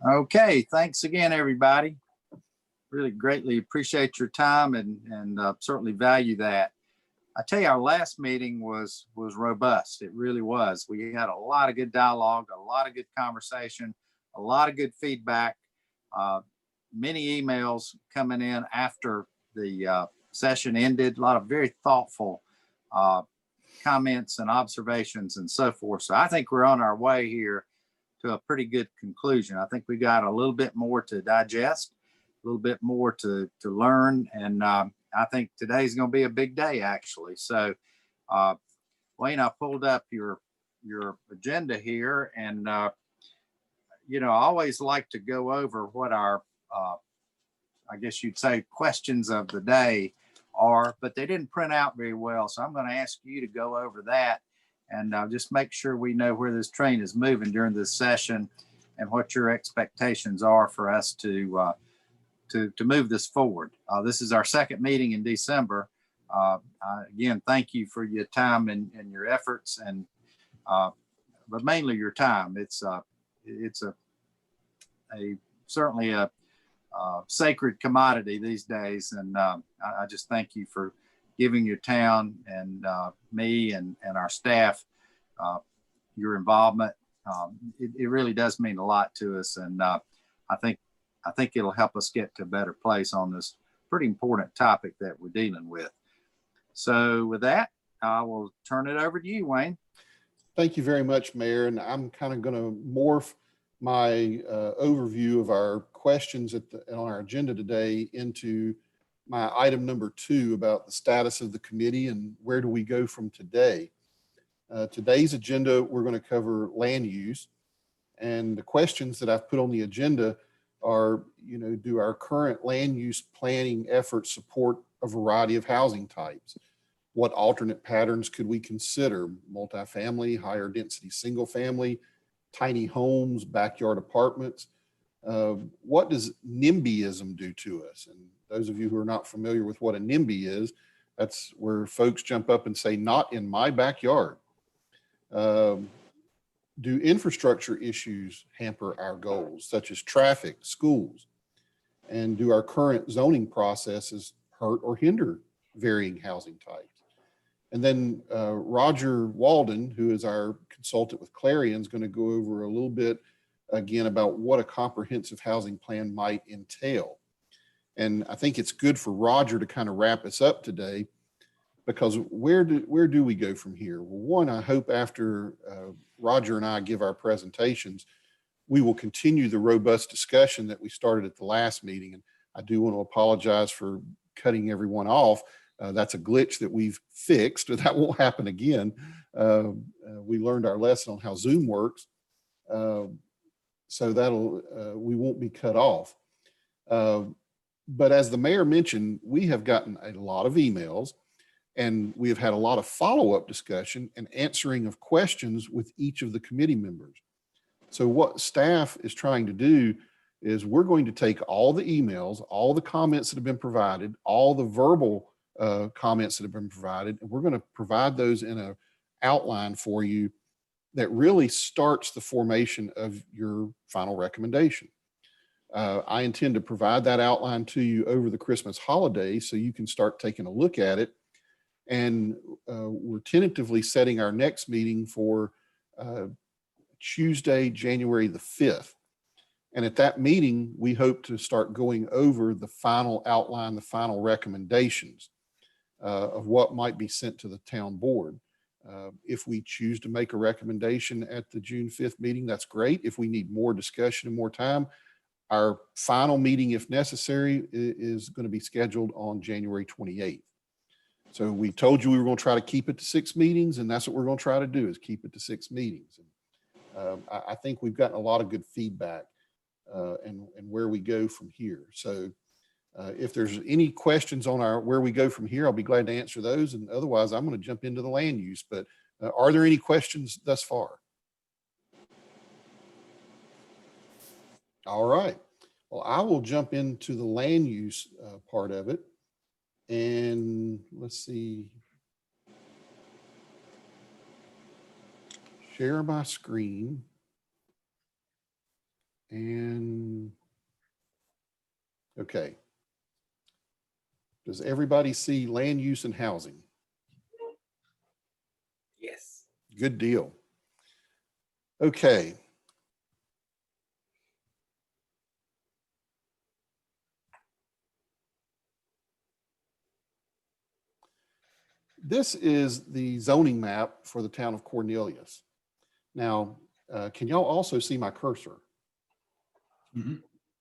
Okay, thanks again, everybody. Really greatly appreciate your time and certainly value that. I tell you, our last meeting was robust. It really was. We had a lot of good dialogue, a lot of good conversation, a lot of good feedback, many emails coming in after the session ended, a lot of very thoughtful comments and observations and so forth. So I think we're on our way here to a pretty good conclusion. I think we got a little bit more to digest, a little bit more to learn, and I think today's going to be a big day, actually. So, Wayne, I pulled up your agenda here, and I always like to go over what our, I guess you'd say, questions of the day are, but they didn't print out very well. So I'm going to ask you to go over that and just make sure we know where this train is moving during this session and what your expectations are for us to move this forward. This is our second meeting in December. Again, thank you for your time and your efforts, and but mainly your time. It's certainly a sacred commodity these days, and I just thank you for giving your town and me and our staff your involvement. It really does mean a lot to us, and I think it'll help us get to a better place on this pretty important topic that we're dealing with. So with that, I will turn it over to you, Wayne. Thank you very much, Mayor. And I'm kind of going to morph my overview of our questions on our agenda today into my item number 2 about the status of the committee and where do we go from today. Today's agenda, we're going to cover land use, and the questions that I've put on the agenda are, do our current land use planning efforts support a variety of housing types? What alternate patterns could we consider? Multifamily, higher density single family, tiny homes, backyard apartments. What does NIMBYism do to us? And those of you who are not familiar with what a NIMBY is, that's where folks jump up and say, not in my backyard. Do infrastructure issues hamper our goals, such as traffic, schools? And do our current zoning processes hurt or hinder varying housing types? And then Roger Walden, who is our consultant with Clarion, is going to go over a little bit again about what a comprehensive housing plan might entail. And I think it's good for Roger to kind of wrap us up today, because where do we go from here? Well, one, I hope after Roger and I give our presentations, we will continue the robust discussion that we started at the last meeting. And I do want to apologize for cutting everyone off. That's a glitch that we've fixed, but that won't happen again. We learned our lesson on how Zoom works. So we won't be cut off. But as the mayor mentioned, we have gotten a lot of emails, and we have had a lot of follow-up discussion and answering of questions with each of the committee members. So what staff is trying to do is we're going to take all the emails, all the comments that have been provided, all the verbal comments that have been provided, and we're going to provide those in an outline for you that really starts the formation of your final recommendation. I intend to provide that outline to you over the Christmas holidays so you can start taking a look at it. And we're tentatively setting our next meeting for Tuesday, January the 5th. And at that meeting, we hope to start going over the final outline, the final recommendations of what might be sent to the town board. If we choose to make a recommendation at the June 5th meeting, that's great. If we need more discussion and more time, our final meeting, if necessary, is going to be scheduled on January 28th. So we told you we were going to try to keep it to 6 meetings, and that's what we're going to try to do, is keep it to 6 meetings. And, I think we've gotten a lot of good feedback and where we go from here. So if there's any questions on where we go from here, I'll be glad to answer those. And otherwise, I'm going to jump into the land use. But are there any questions thus far? All right. Well, I will jump into the land use part of it. And let's see. Share my screen. And, okay. Does everybody see land use and housing? Yes. Good deal. Okay. This is the zoning map for the town of Cornelius. Now, can y'all also see my cursor?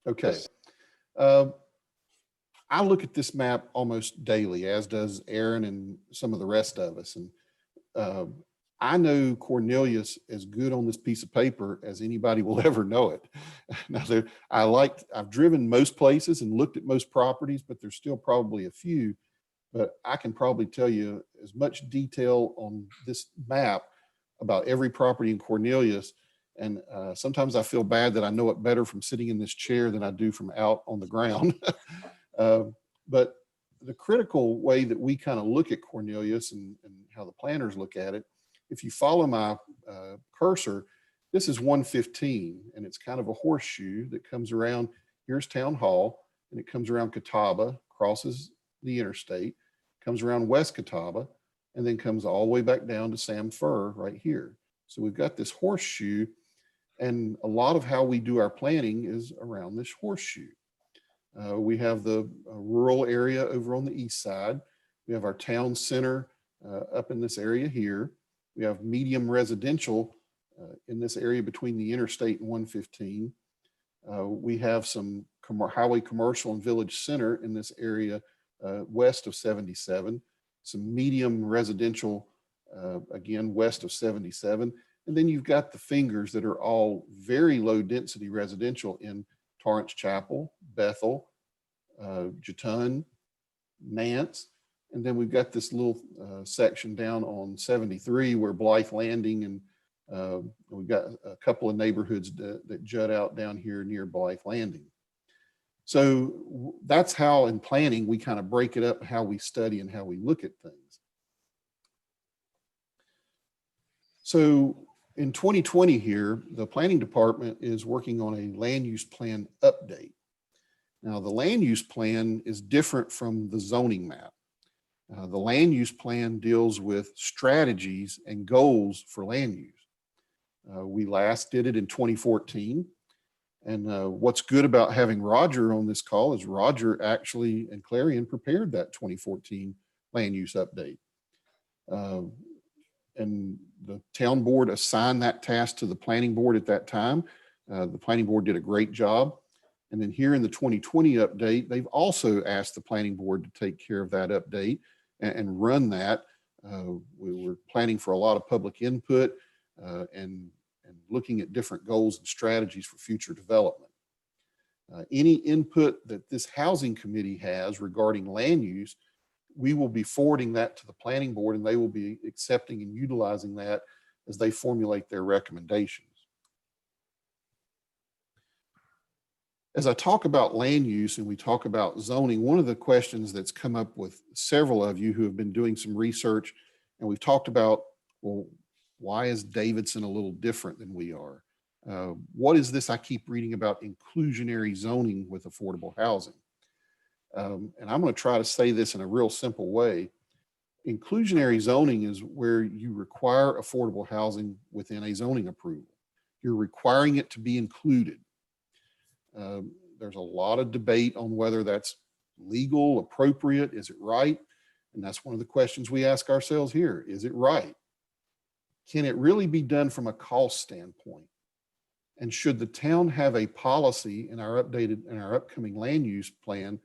Okay. I look at this map almost daily, as does Aaron and some of the rest of us. And I know Cornelius as good on this piece of paper as anybody will ever know it. Now, I've driven most places and looked at most properties, but there's still probably a few. But I can probably tell you as much detail on this map about every property in Cornelius. And sometimes I feel bad that I know it better from sitting in this chair than I do from out on the ground. But the critical way that we kind of look at Cornelius and how the planners look at it, if you follow my cursor, this is 115, and it's kind of a horseshoe that comes around. Here's Town Hall, and it comes around Catawba, crosses the interstate, comes around West Catawba, and then comes all the way back down to Sam Fur right here. So we've got this horseshoe, and a lot of how we do our planning is around this horseshoe. We have the rural area over on the east side. We have our town center up in this area here. We have medium residential in this area between the interstate and 115. We have some highway commercial and village center in this area west of 77, some medium residential, again, west of 77. And then you've got the fingers that are all very low density residential in Torrance Chapel, Bethel, Jatun, Nance. And then we've got this little section down on 73 where Blythe Landing, and we've got a couple of neighborhoods that jut out down here near Blythe Landing. So that's how in planning we kind of break it up, how we study and how we look at things. So in 2020 here, the planning department is working on a land use plan update. Now the land use plan is different from the zoning map. The land use plan deals with strategies and goals for land use. We last did it in 2014. And what's good about having Roger on this call is Roger actually and Clarion prepared that 2014 land use update. And the town board assigned that task to the planning board at that time. The planning board did a great job. And then here in the 2020 update, they've also asked the planning board to take care of that update and run that. We were planning for a lot of public input and looking at different goals and strategies for future development. Any input that this housing committee has regarding land use, we will be forwarding that to the planning board, and they will be accepting and utilizing that as they formulate their recommendations. As I talk about land use and we talk about zoning, one of the questions that's come up with several of you who have been doing some research, and we've talked about, well, why is Davidson a little different than we are? What is this I keep reading about inclusionary zoning with affordable housing? And I'm going to try to say this in a real simple way. Inclusionary zoning is where you require affordable housing within a zoning approval. You're requiring it to be included. There's a lot of debate on whether that's legal, appropriate, is it right? And that's one of the questions we ask ourselves here. Is it right? Can it really be done from a cost standpoint? And should the town have a policy in our upcoming land use plan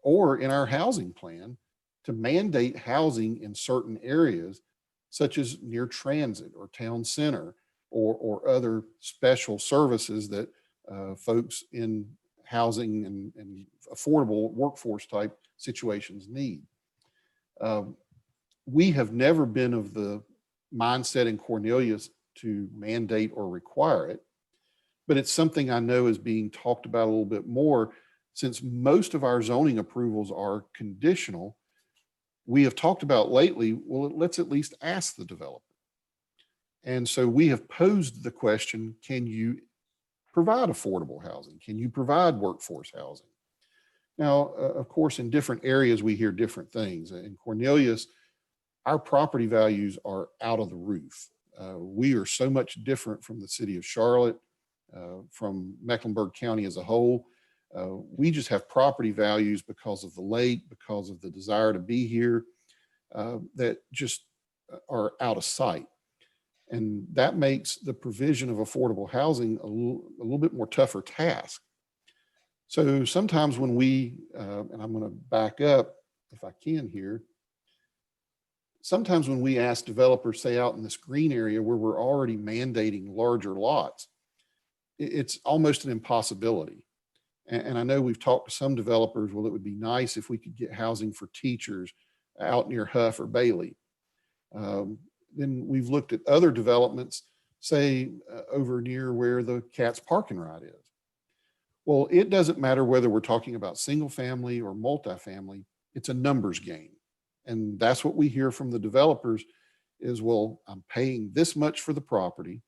or in our housing plan to mandate housing in certain areas, such as near transit or town center or other special services that folks in housing and affordable workforce type situations need? We have never been of the mindset in Cornelius to mandate or require it, but it's something I know is being talked about a little bit more. Since most of our zoning approvals are conditional, we have talked about lately, well, let's at least ask the developer. And so we have posed the question, can you provide affordable housing? Can you provide workforce housing? Now, of course, in different areas, we hear different things. In Cornelius, our property values are out of the roof. We are so much different from the city of Charlotte, from Mecklenburg County as a whole. We just have property values because of the lake, because of the desire to be here, that just are out of sight. And that makes the provision of affordable housing a little bit more tougher task. So sometimes when we, and I'm going to back up if I can here, sometimes when we ask developers, say out in this green area where we're already mandating larger lots, it's almost an impossibility. And I know we've talked to some developers, well, it would be nice if we could get housing for teachers out near Huff or Bailey. Then we've looked at other developments, say over near where the Cats Park and Ride is. Well, it doesn't matter whether we're talking about single family or multifamily, it's a numbers game. And that's what we hear from the developers is, well, I'm paying this much for the property.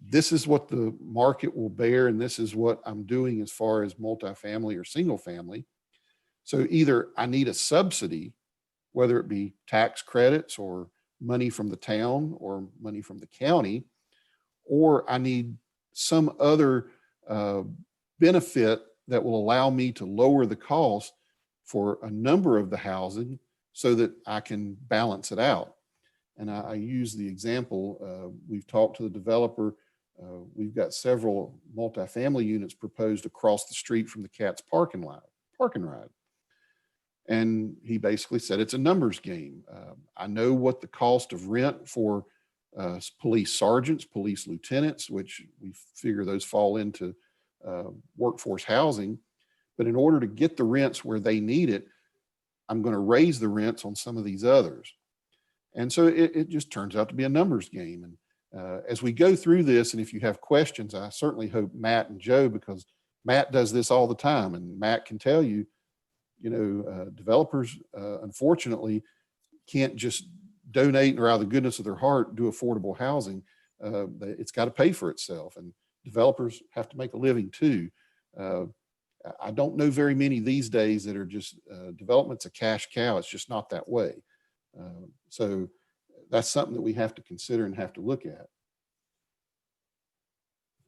This is what the market will bear, and this is what I'm doing as far as multifamily or single family. So either I need a subsidy, whether it be tax credits or money from the town or money from the county, or I need some other benefit that will allow me to lower the cost for a number of the housing so that I can balance it out. And I use the example, we've talked to the developer. We've got several multifamily units proposed across the street from the Cats Park and Ride. And he basically said it's a numbers game. I know what the cost of rent for police sergeants, police lieutenants, which we figure those fall into workforce housing. But in order to get the rents where they need it, I'm going to raise the rents on some of these others. And so it just turns out to be a numbers game. And as we go through this, and if you have questions, I certainly hope Matt and Joe, because Matt does this all the time, and Matt can tell you, developers, unfortunately, can't just donate or out of the goodness of their heart do affordable housing. It's got to pay for itself, and developers have to make a living too. I don't know very many these days that are just development's a cash cow. It's just not that way. So that's something that we have to consider and have to look at.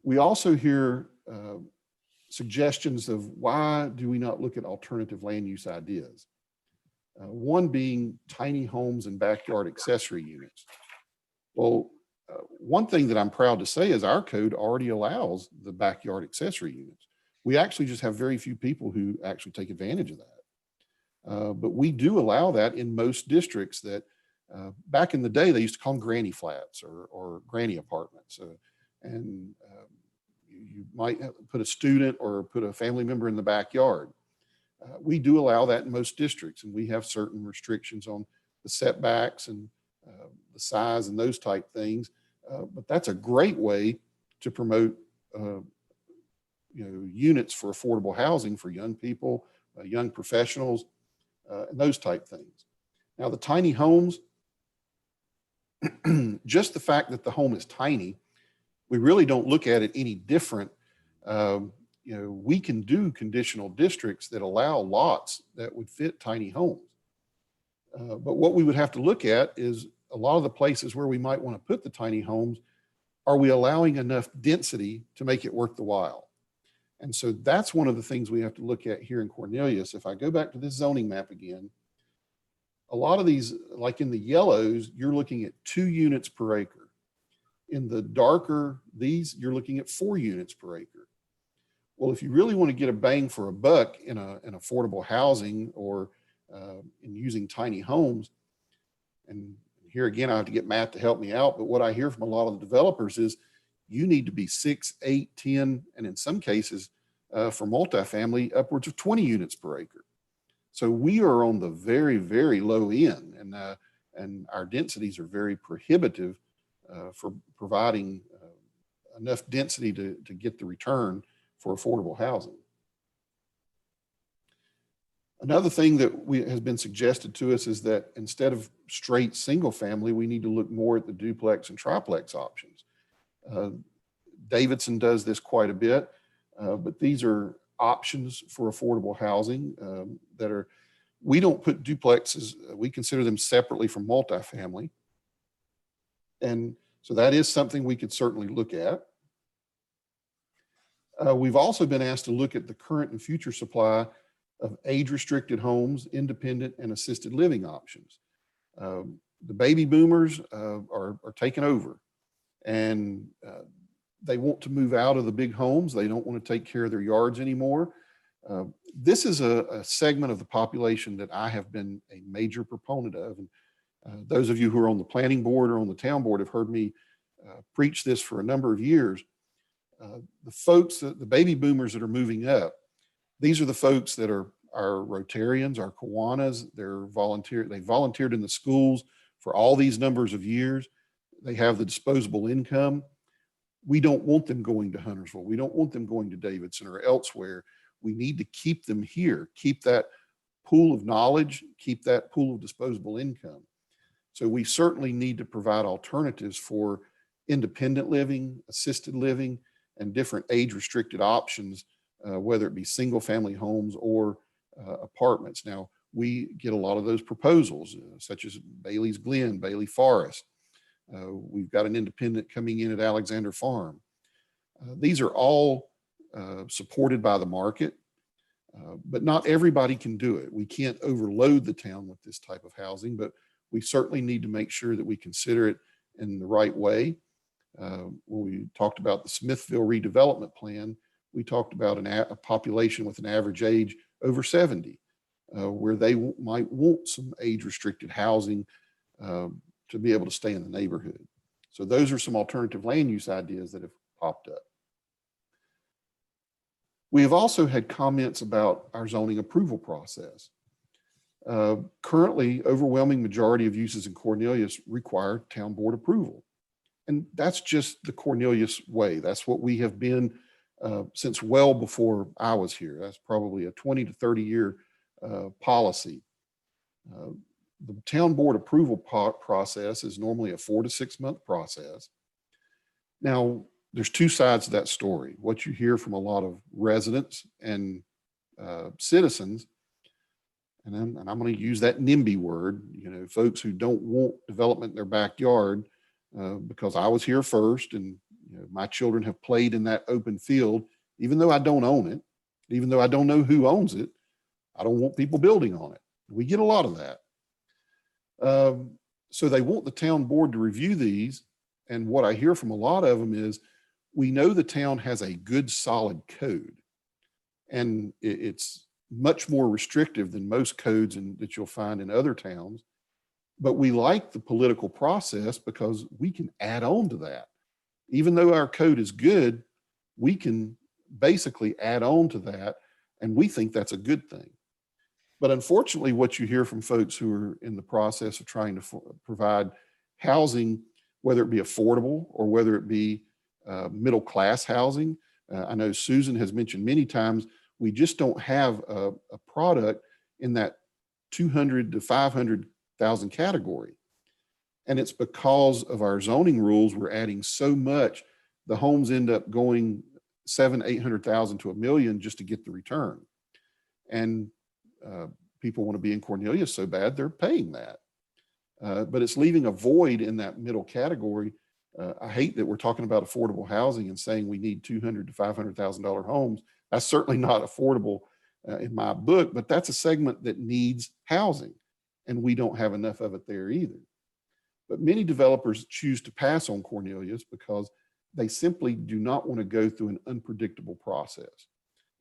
We also hear suggestions of why do we not look at alternative land use ideas? One being tiny homes and backyard accessory units. Well, one thing that I'm proud to say is our code already allows the backyard accessory units. We actually just have very few people who actually take advantage of that. But we do allow that in most districts that back in the day, they used to call them granny flats or granny apartments. And you might put a student or put a family member in the backyard. We do allow that in most districts, and we have certain restrictions on the setbacks and the size and those type things. But that's a great way to promote units for affordable housing for young people, young professionals, and those type things. Now, the tiny homes, just the fact that the home is tiny, we really don't look at it any different. We can do conditional districts that allow lots that would fit tiny homes. But what we would have to look at is a lot of the places where we might want to put the tiny homes, are we allowing enough density to make it worth the while? And so that's one of the things we have to look at here in Cornelius. If I go back to this zoning map again, a lot of these, like in the yellows, you're looking at 2 units per acre. In the darker, these, you're looking at 4 units per acre. Well, if you really want to get a bang for a buck in an affordable housing or in using tiny homes, and here again, I have to get Matt to help me out, but what I hear from a lot of the developers is you need to be 6, 8, 10, and in some cases for multifamily, upwards of 20 units per acre. So we are on the very, very low end, and our densities are very prohibitive for providing enough density to get the return for affordable housing. Another thing that has been suggested to us is that instead of straight single family, we need to look more at the duplex and triplex options. Davidson does this quite a bit, but these are options for affordable housing that are, we don't put duplexes, we consider them separately from multifamily. And so that is something we could certainly look at. We've also been asked to look at the current and future supply of age-restricted homes, independent and assisted living options. The baby boomers are taking over, and they want to move out of the big homes. They don't want to take care of their yards anymore. This is a segment of the population that I have been a major proponent of. And those of you who are on the planning board or on the town board have heard me preach this for a number of years. The folks, the baby boomers that are moving up, these are the folks that are our Rotarians, our Kiwanis. They volunteered in the schools for all these numbers of years. They have the disposable income. We don't want them going to Huntersville. We don't want them going to Davidson or elsewhere. We need to keep them here, keep that pool of knowledge, keep that pool of disposable income. So we certainly need to provide alternatives for independent living, assisted living, and different age-restricted options, whether it be single-family homes or apartments. Now, we get a lot of those proposals, such as Bailey's Glen, Bailey Forest. We've got an independent coming in at Alexander Farm. These are all supported by the market, but not everybody can do it. We can't overload the town with this type of housing, but we certainly need to make sure that we consider it in the right way. When we talked about the Smithville redevelopment plan, we talked about a population with an average age over 70, where they might want some age-restricted housing to be able to stay in the neighborhood. So those are some alternative land use ideas that have popped up. We have also had comments about our zoning approval process. Currently, overwhelming majority of uses in Cornelius require town board approval. And that's just the Cornelius way. That's what we have been since well before I was here. That's probably a 20 to 30 year policy. The town board approval process is normally a 4 to 6 month process. Now, there's two sides to that story. What you hear from a lot of residents and citizens, and I'm going to use that NIMBY word, folks who don't want development in their backyard because I was here first, and my children have played in that open field, even though I don't own it, even though I don't know who owns it. I don't want people building on it. We get a lot of that. So they want the town board to review these. And what I hear from a lot of them is, we know the town has a good solid code, and it's much more restrictive than most codes that you'll find in other towns. But we like the political process because we can add on to that. Even though our code is good, we can basically add on to that, and we think that's a good thing. But unfortunately, what you hear from folks who are in the process of trying to provide housing, whether it be affordable or whether it be middle-class housing, I know Susan has mentioned many times, we just don't have a product in that 200 to 500,000 category. And it's because of our zoning rules, we're adding so much, the homes end up going 700,000 to 1 million just to get the return. And people want to be in Cornelius so bad, they're paying that. But it's leaving a void in that middle category. I hate that we're talking about affordable housing and saying we need $200,000 to $500,000 homes. That's certainly not affordable in my book, but that's a segment that needs housing, and we don't have enough of it there either. But many developers choose to pass on Cornelius because they simply do not want to go through an unpredictable process,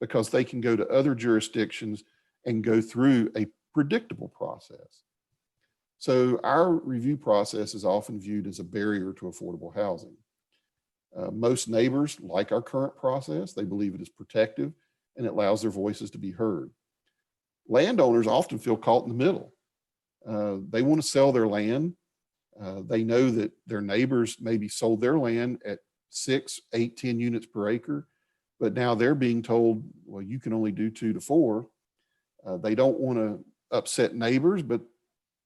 because they can go to other jurisdictions and go through a predictable process. So our review process is often viewed as a barrier to affordable housing. Most neighbors like our current process. They believe it is protective and it allows their voices to be heard. Landowners often feel caught in the middle. They want to sell their land. They know that their neighbors maybe sold their land at 6, 8, 10 units per acre, but now they're being told, well, you can only do 2 to 4. They don't want to upset neighbors, but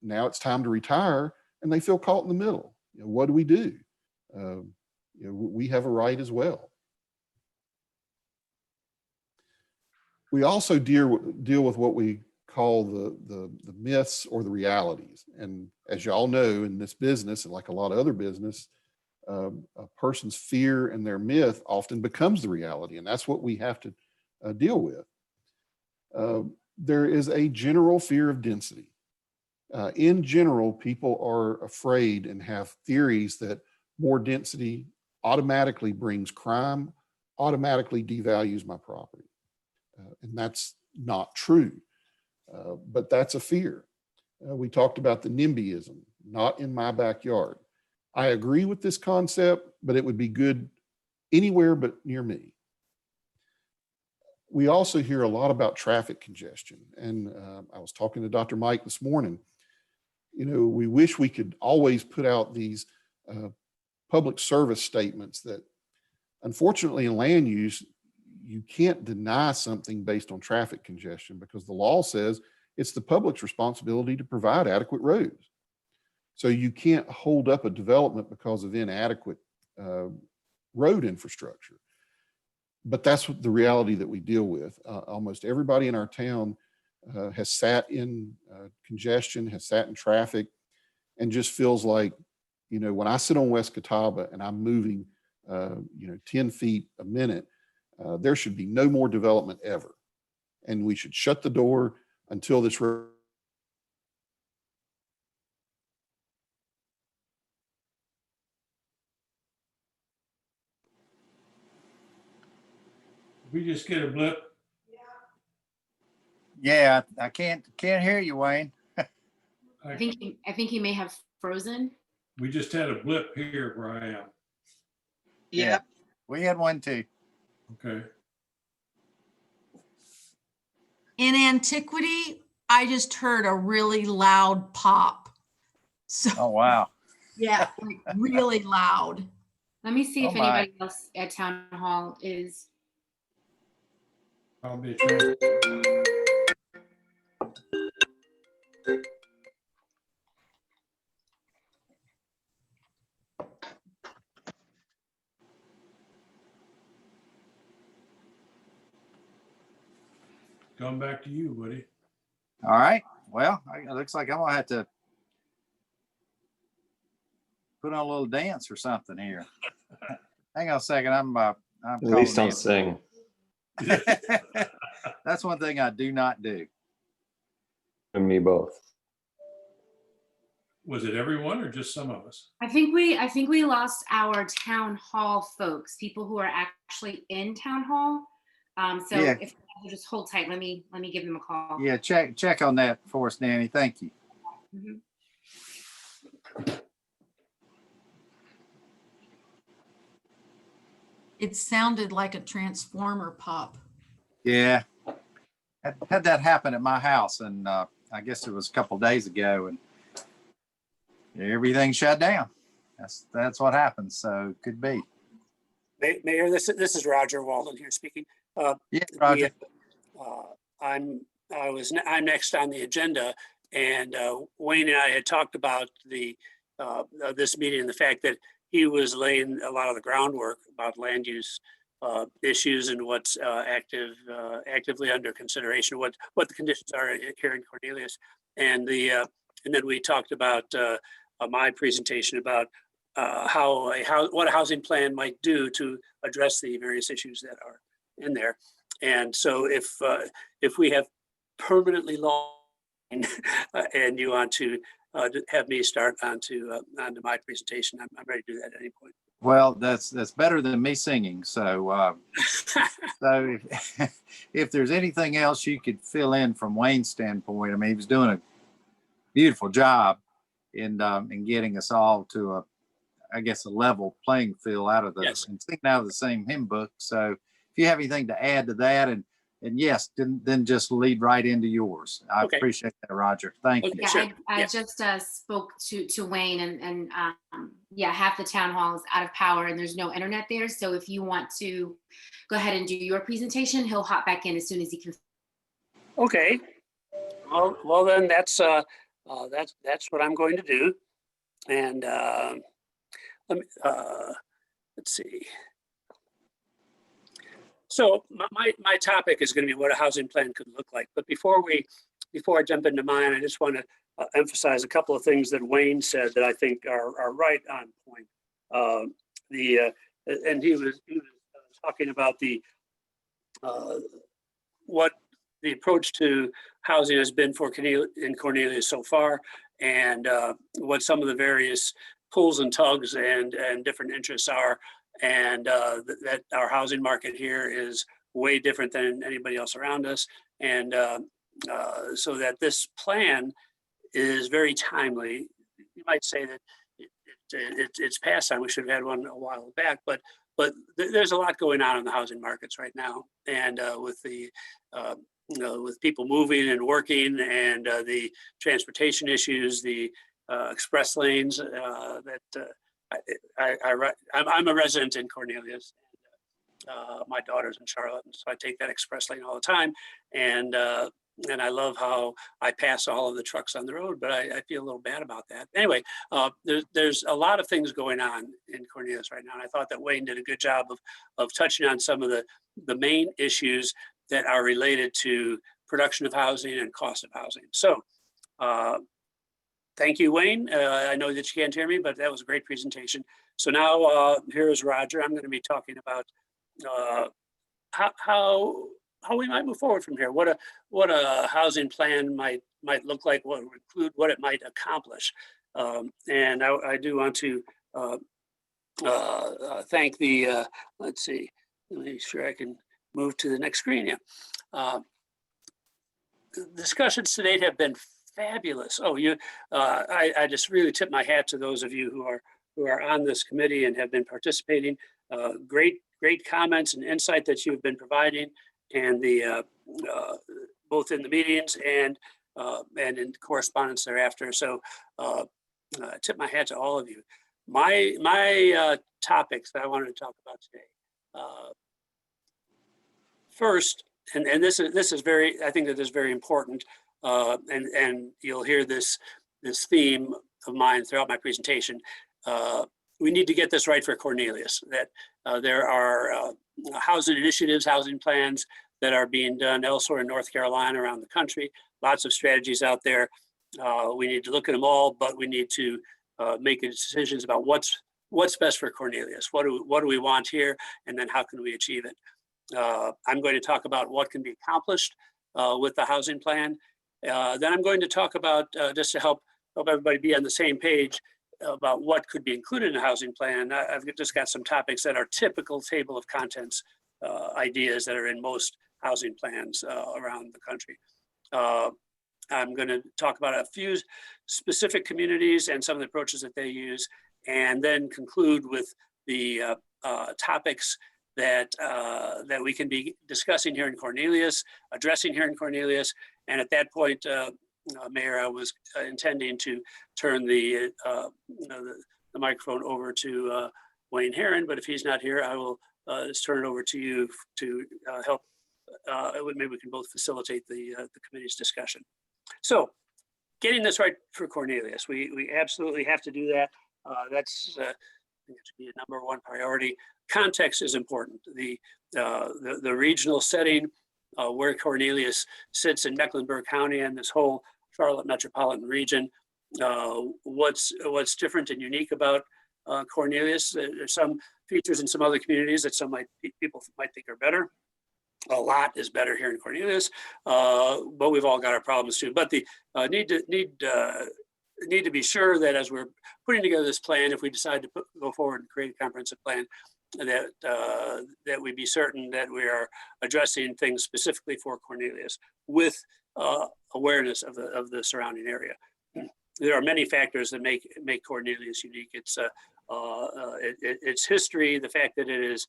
now it's time to retire and they feel caught in the middle. What do we do? You know, we have a right as well. We also deal with what we call the myths or the realities. And as y'all know, in this business, and like a lot of other business, a person's fear and their myth often becomes the reality. And that's what we have to deal with. There is a general fear of density. In general, people are afraid and have theories that more density automatically brings crime, automatically devalues my property. And that's not true, but that's a fear. We talked about the NIMBYism, not in my backyard. I agree with this concept, but it would be good anywhere but near me. We also hear a lot about traffic congestion. And I was talking to Dr. Mike this morning. You know, we wish we could always put out these public service statements that, unfortunately, in land use, you can't deny something based on traffic congestion because the law says it's the public's responsibility to provide adequate roads. So you can't hold up a development because of inadequate road infrastructure. But that's what the reality that we deal with. Almost everybody in our town has sat in congestion, has sat in traffic, and just feels like, you know, when I sit on West Catawba and I'm moving, 10 feet a minute, there should be no more development ever. And we should shut the door until this road. We just get a blip. Yeah, I can't hear you, Wayne. I think he may have frozen. We just had a blip here where I am. Yeah, we had one too. Okay. In antiquity, I just heard a really loud pop. So Oh, wow. yeah, like really loud. Let me see if Oh, my. anybody else at town hall is. I'll be trying. Going back to you, Woody. All right. Well, it looks like I'm gonna have to put on a little dance or something here. Hang on a second. I'm At least calling don't sing. in. That's one thing I do not do. And me both. Was it everyone or just some of us? I think we lost our town hall folks, people who are actually in town hall. So Yeah. if you just hold tight, let me give them a call. Yeah, check on that for us, Danny. Thank you. Mhm. It sounded like a transformer pop. Yeah, had that happen at my house, and I guess it was a couple days ago, and everything shut down. That's what happens. So could be. Mayor, this is Roger Walden here speaking. Yeah, Roger. I'm next on the agenda, and Wayne and I had talked about this meeting and the fact that he was laying a lot of the groundwork about land use issues and what's actively under consideration, what the conditions are here in Cornelius, and then we talked about my presentation about what a housing plan might do to address the various issues that are in there. And so if we have permanently long and you want to have me start onto my presentation, I'm ready to do that at any point. Well, that's better than me singing. So so if there's anything else you could fill in from Wayne's standpoint, I mean, he was doing a beautiful job in getting us all to a level playing field out of the Yes. and singing out of the same hymn book. So if you have anything to add to that, and yes, then just lead right into yours. I Okay. appreciate that, Roger. Thank you. Okay. Yeah, Sure. I Yeah. just spoke to Wayne, and half the town hall is out of power and there's no internet there. So if you want to go ahead and do your presentation, he'll hop back in as soon as he can. Okay. Well then that's what I'm going to do. And let's see. So my topic is going to be what a housing plan could look like. But before I jump into mine, I just want to emphasize a couple of things that Wayne said that I think are right on point. And he was talking about what the approach to housing has been for in Cornelius so far, and what some of the various pulls and tugs and different interests are, and that our housing market here is way different than anybody else around us, and so that this plan is very timely. You might say that it's past time. We should have had one a while back, but there's a lot going on in the housing markets right now, and with the with people moving and working, and the transportation issues, the express lanes. I'm a resident in Cornelius. My daughter's in Charlotte, and so I take that express lane all the time, and I love how I pass all of the trucks on the road, but I feel a little bad about that. Anyway, there's a lot of things going on in Cornelius right now, and I thought that Wayne did a good job of touching on some of the main issues that are related to production of housing and cost of housing. So thank you, Wayne. I know that you can't hear me, but that was a great presentation. So now here is Roger. I'm going to be talking about how we might move forward from here. What a housing plan might look like, what it would include, what it might accomplish. And I do want to thank the, let's see, let me make sure I can move to the next screen. Yeah. Discussions to date have been fabulous. Oh, I just really tip my hat to those of you who are on this committee and have been participating. Great comments and insight that you've been providing, and the both in the meetings and in correspondence thereafter. So tip my hat to all of you. My topics that I wanted to talk about today. First, and this is very, I think that is very important, and you'll hear this theme of mine throughout my presentation. We need to get this right for Cornelius, that there are housing initiatives, housing plans that are being done elsewhere in North Carolina, around the country, lots of strategies out there. We need to look at them all, but we need to make decisions about what's best for Cornelius. What do we want here, and then how can we achieve it? I'm going to talk about what can be accomplished with the housing plan. Then I'm going to talk about, just to help everybody be on the same page, about what could be included in a housing plan. I've just got some topics that are typical table of contents ideas that are in most housing plans around the country. I'm going to talk about a few specific communities and some of the approaches that they use, and then conclude with the topics that we can be discussing here in Cornelius, addressing here in Cornelius. And at that point, Mayor, I was intending to turn the microphone over to Wayne Herron, but if he's not here, I will just turn it over to you to help. Maybe we can both facilitate the committee's discussion. So, getting this right for Cornelius, we absolutely have to do that. That's I think it should be a #1 priority. Context is important. The regional setting, where Cornelius sits in Mecklenburg County and this whole Charlotte metropolitan region. What's different and unique about Cornelius? There's some features in some other communities that people might think are better. A lot is better here in Cornelius, but we've all got our problems too. But the need to be sure that as we're putting together this plan, if we decide to go forward and create a comprehensive plan, that we be certain that we are addressing things specifically for Cornelius with awareness of the surrounding area. There are many factors that make Cornelius unique. It's its history, the fact that it is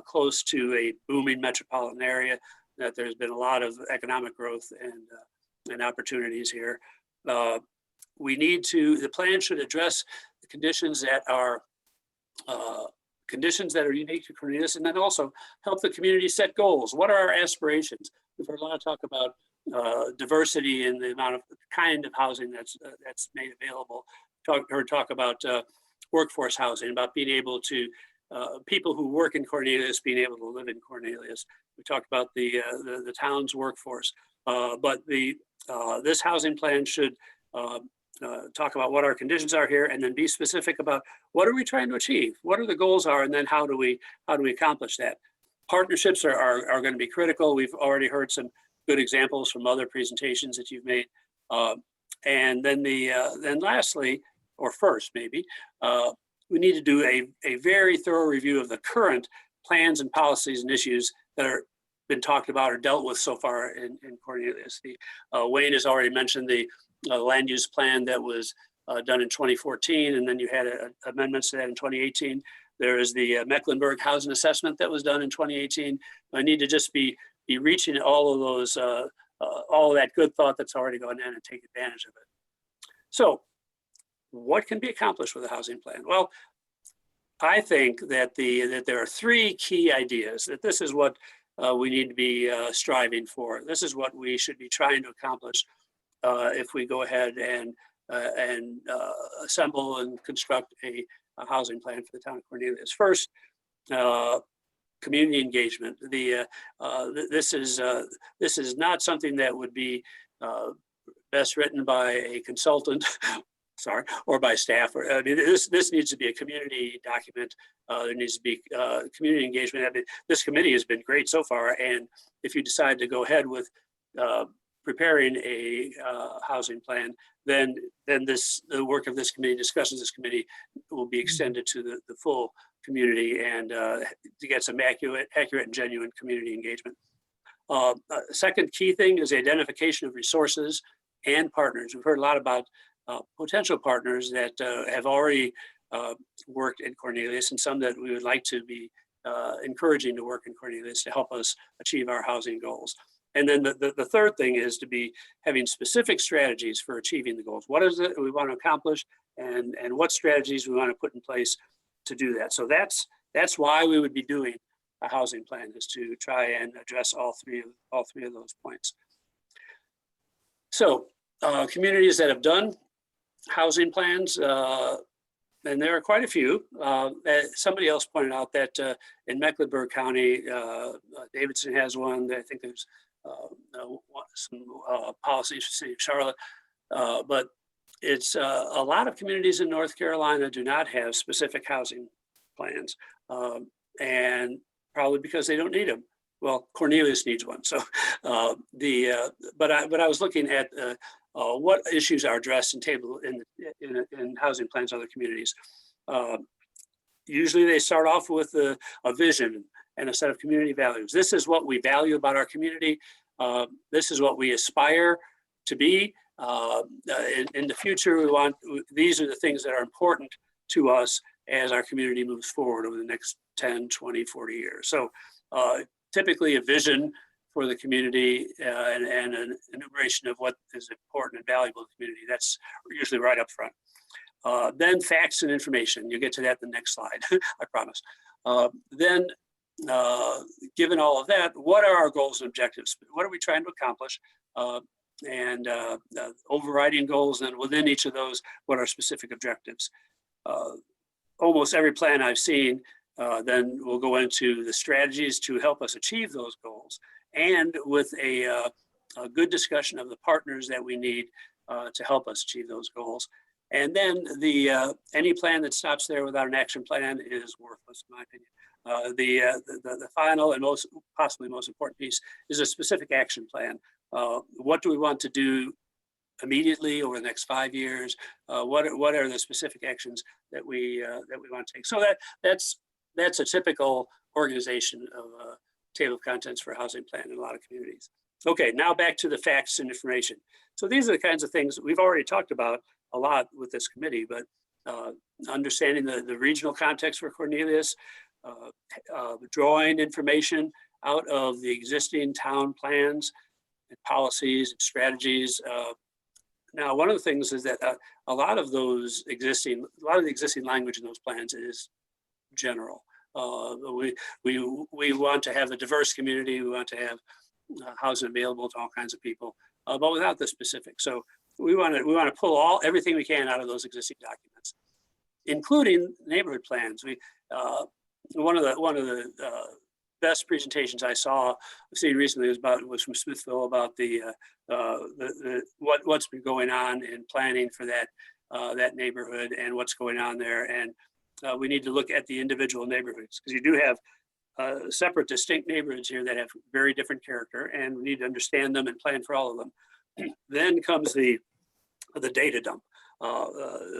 close to a booming metropolitan area, that there's been a lot of economic growth and opportunities here. The plan should address the conditions that are unique to Cornelius, and then also help the community set goals. What are our aspirations? We've heard a lot of talk about diversity in the amount of kind of housing that's made available. Talk about workforce housing, about being able to, people who work in Cornelius being able to live in Cornelius. We talked about the town's workforce, but this housing plan should talk about what our conditions are here, and then be specific about what are we trying to achieve, what are the goals are, and then how do we accomplish that. Partnerships are going to be critical. We've already heard some good examples from other presentations that you've made. And then then lastly, or first maybe, we need to do a very thorough review of the current plans and policies and issues that are been talked about or dealt with so far in Cornelius. Wayne has already mentioned the land use plan that was done in 2014, and then you had amendments to that in 2018. There is the Mecklenburg housing assessment that was done in 2018. I need to just be reaching all of those, all of that good thought that's already gone in and take advantage of it. So what can be accomplished with a housing plan? Well, I think that there are three key ideas, that this is what we need to be striving for. This is what we should be trying to accomplish if we go ahead and assemble and construct a housing plan for the town of Cornelius. First, community engagement. This is not something that would be best written by a consultant, sorry, or by staff. I mean, this needs to be a community document. There needs to be community engagement. I mean, this committee has been great so far, and if you decide to go ahead with preparing a housing plan, then the work of this committee, discussions of this committee, will be extended to the full community, and to get some accurate and genuine community engagement. Second key thing is identification of resources and partners. We've heard a lot about potential partners that have already worked in Cornelius, and some that we would like to be encouraging to work in Cornelius to help us achieve our housing goals. And then the third thing is to be having specific strategies for achieving the goals. What is it we want to accomplish, and what strategies we want to put in place to do that. So that's why we would be doing a housing plan, is to try and address all three of those points. So communities that have done housing plans, and there are quite a few. Somebody else pointed out that in Mecklenburg County, Davidson has one. I think there's some policies for the city of Charlotte, but it's a lot of communities in North Carolina do not have specific housing plans, and probably because they don't need them. Well, Cornelius needs one. So but I was looking at what issues are addressed and tabled in housing plans in other communities. Usually they start off with a vision and a set of community values. This is what we value about our community. This is what we aspire to be. In the future, these are the things that are important to us as our community moves forward over the next 10, 20, 40 years. So typically a vision for the community and an enumeration of what is important and valuable to the community. That's usually right up front. Then facts and information. You'll get to that in the next slide, I promise. Then given all of that, what are our goals and objectives? What are we trying to accomplish? And overriding goals, and within each of those, what are specific objectives? Almost every plan I've seen then will go into the strategies to help us achieve those goals, and with a good discussion of the partners that we need to help us achieve those goals. And then any plan that stops there without an action plan is worthless, in my opinion. The final and possibly most important piece is a specific action plan. What do we want to do immediately over the next 5 years? What are the specific actions that we want to take? So that's a typical organization of a table of contents for a housing plan in a lot of communities. Okay, now back to the facts and information. So these are the kinds of things we've already talked about a lot with this committee, but understanding the regional context for Cornelius, drawing information out of the existing town plans and policies and strategies. Now, one of the things is that a lot of the existing language in those plans is general. We want to have a diverse community. We want to have housing available to all kinds of people, but without the specifics. So we want to pull everything we can out of those existing documents. including neighborhood plans. One of the best presentations I've seen recently was from Smithville about what's been going on in planning for that neighborhood and what's going on there. And we need to look at the individual neighborhoods, because you do have separate, distinct neighborhoods here that have very different character, and we need to understand them and plan for all of them. Then comes the data dump,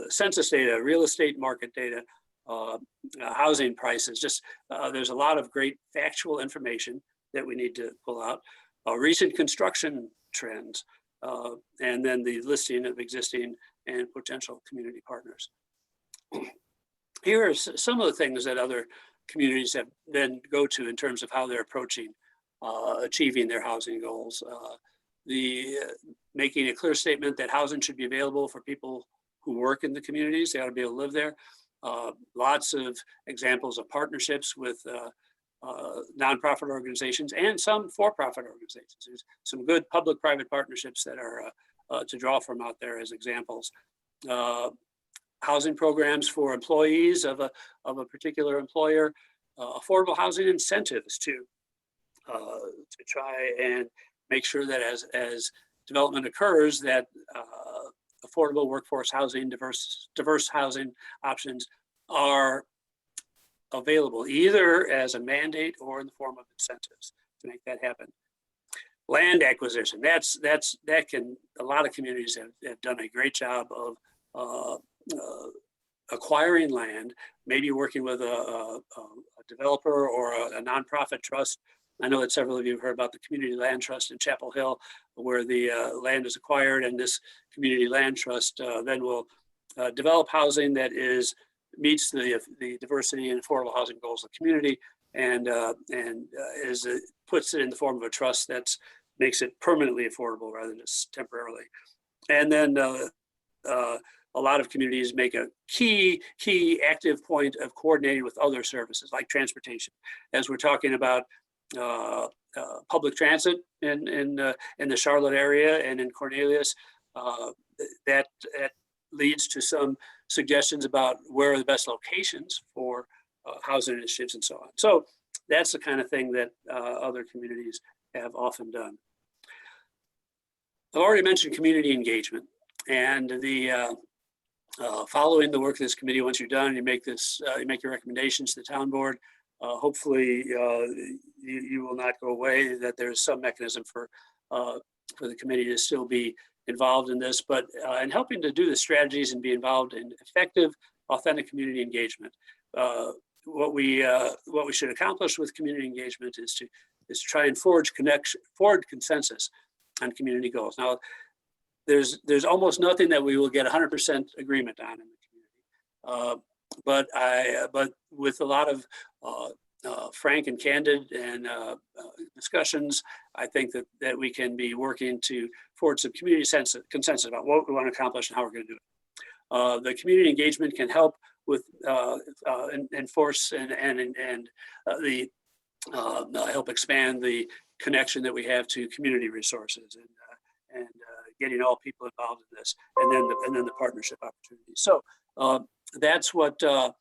census data, real estate market data, housing prices. Just there's a lot of great factual information that we need to pull out. Recent construction trends, and then the listing of existing and potential community partners. Here are some of the things that other communities have then go to in terms of how they're approaching achieving their housing goals. Making a clear statement that housing should be available for people who work in the communities. They ought to be able to live there. Lots of examples of partnerships with nonprofit organizations and some for-profit organizations. There's some good public-private partnerships that are to draw from out there as examples. Housing programs for employees of a particular employer, affordable housing incentives to try and make sure that as development occurs, that affordable workforce housing, diverse housing options are available, either as a mandate or in the form of incentives to make that happen. Land acquisition, a lot of communities have done a great job of acquiring land, maybe working with a developer or a nonprofit trust. I know that several of you have heard about the Community Land Trust in Chapel Hill, where the land is acquired, and this Community Land Trust then will develop housing that meets the diversity and affordable housing goals of the community, and puts it in the form of a trust that makes it permanently affordable rather than just temporarily. And then a lot of communities make a key active point of coordinating with other services like transportation, as we're talking about public transit in the Charlotte area and in Cornelius. That leads to some suggestions about where are the best locations for housing initiatives and so on. So that's the kind of thing that other communities have often done. I've already mentioned community engagement, and the following the work of this committee, once you're done, you make your recommendations to the town board. Hopefully you will not go away, that there's some mechanism for the committee to still be involved in this, but in helping to do the strategies and be involved in effective, authentic community engagement. What we should accomplish with community engagement is to try and forge consensus on community goals. Now, there's almost nothing that we will get 100% agreement on in the community. But with a lot of frank and candid and discussions, I think that we can be working to forge some community consensus about what we want to accomplish and how we're going to do it. The community engagement can help with enforce and help expand the connection that we have to community resources and getting all people involved in this, and then the partnership opportunities. So that's what I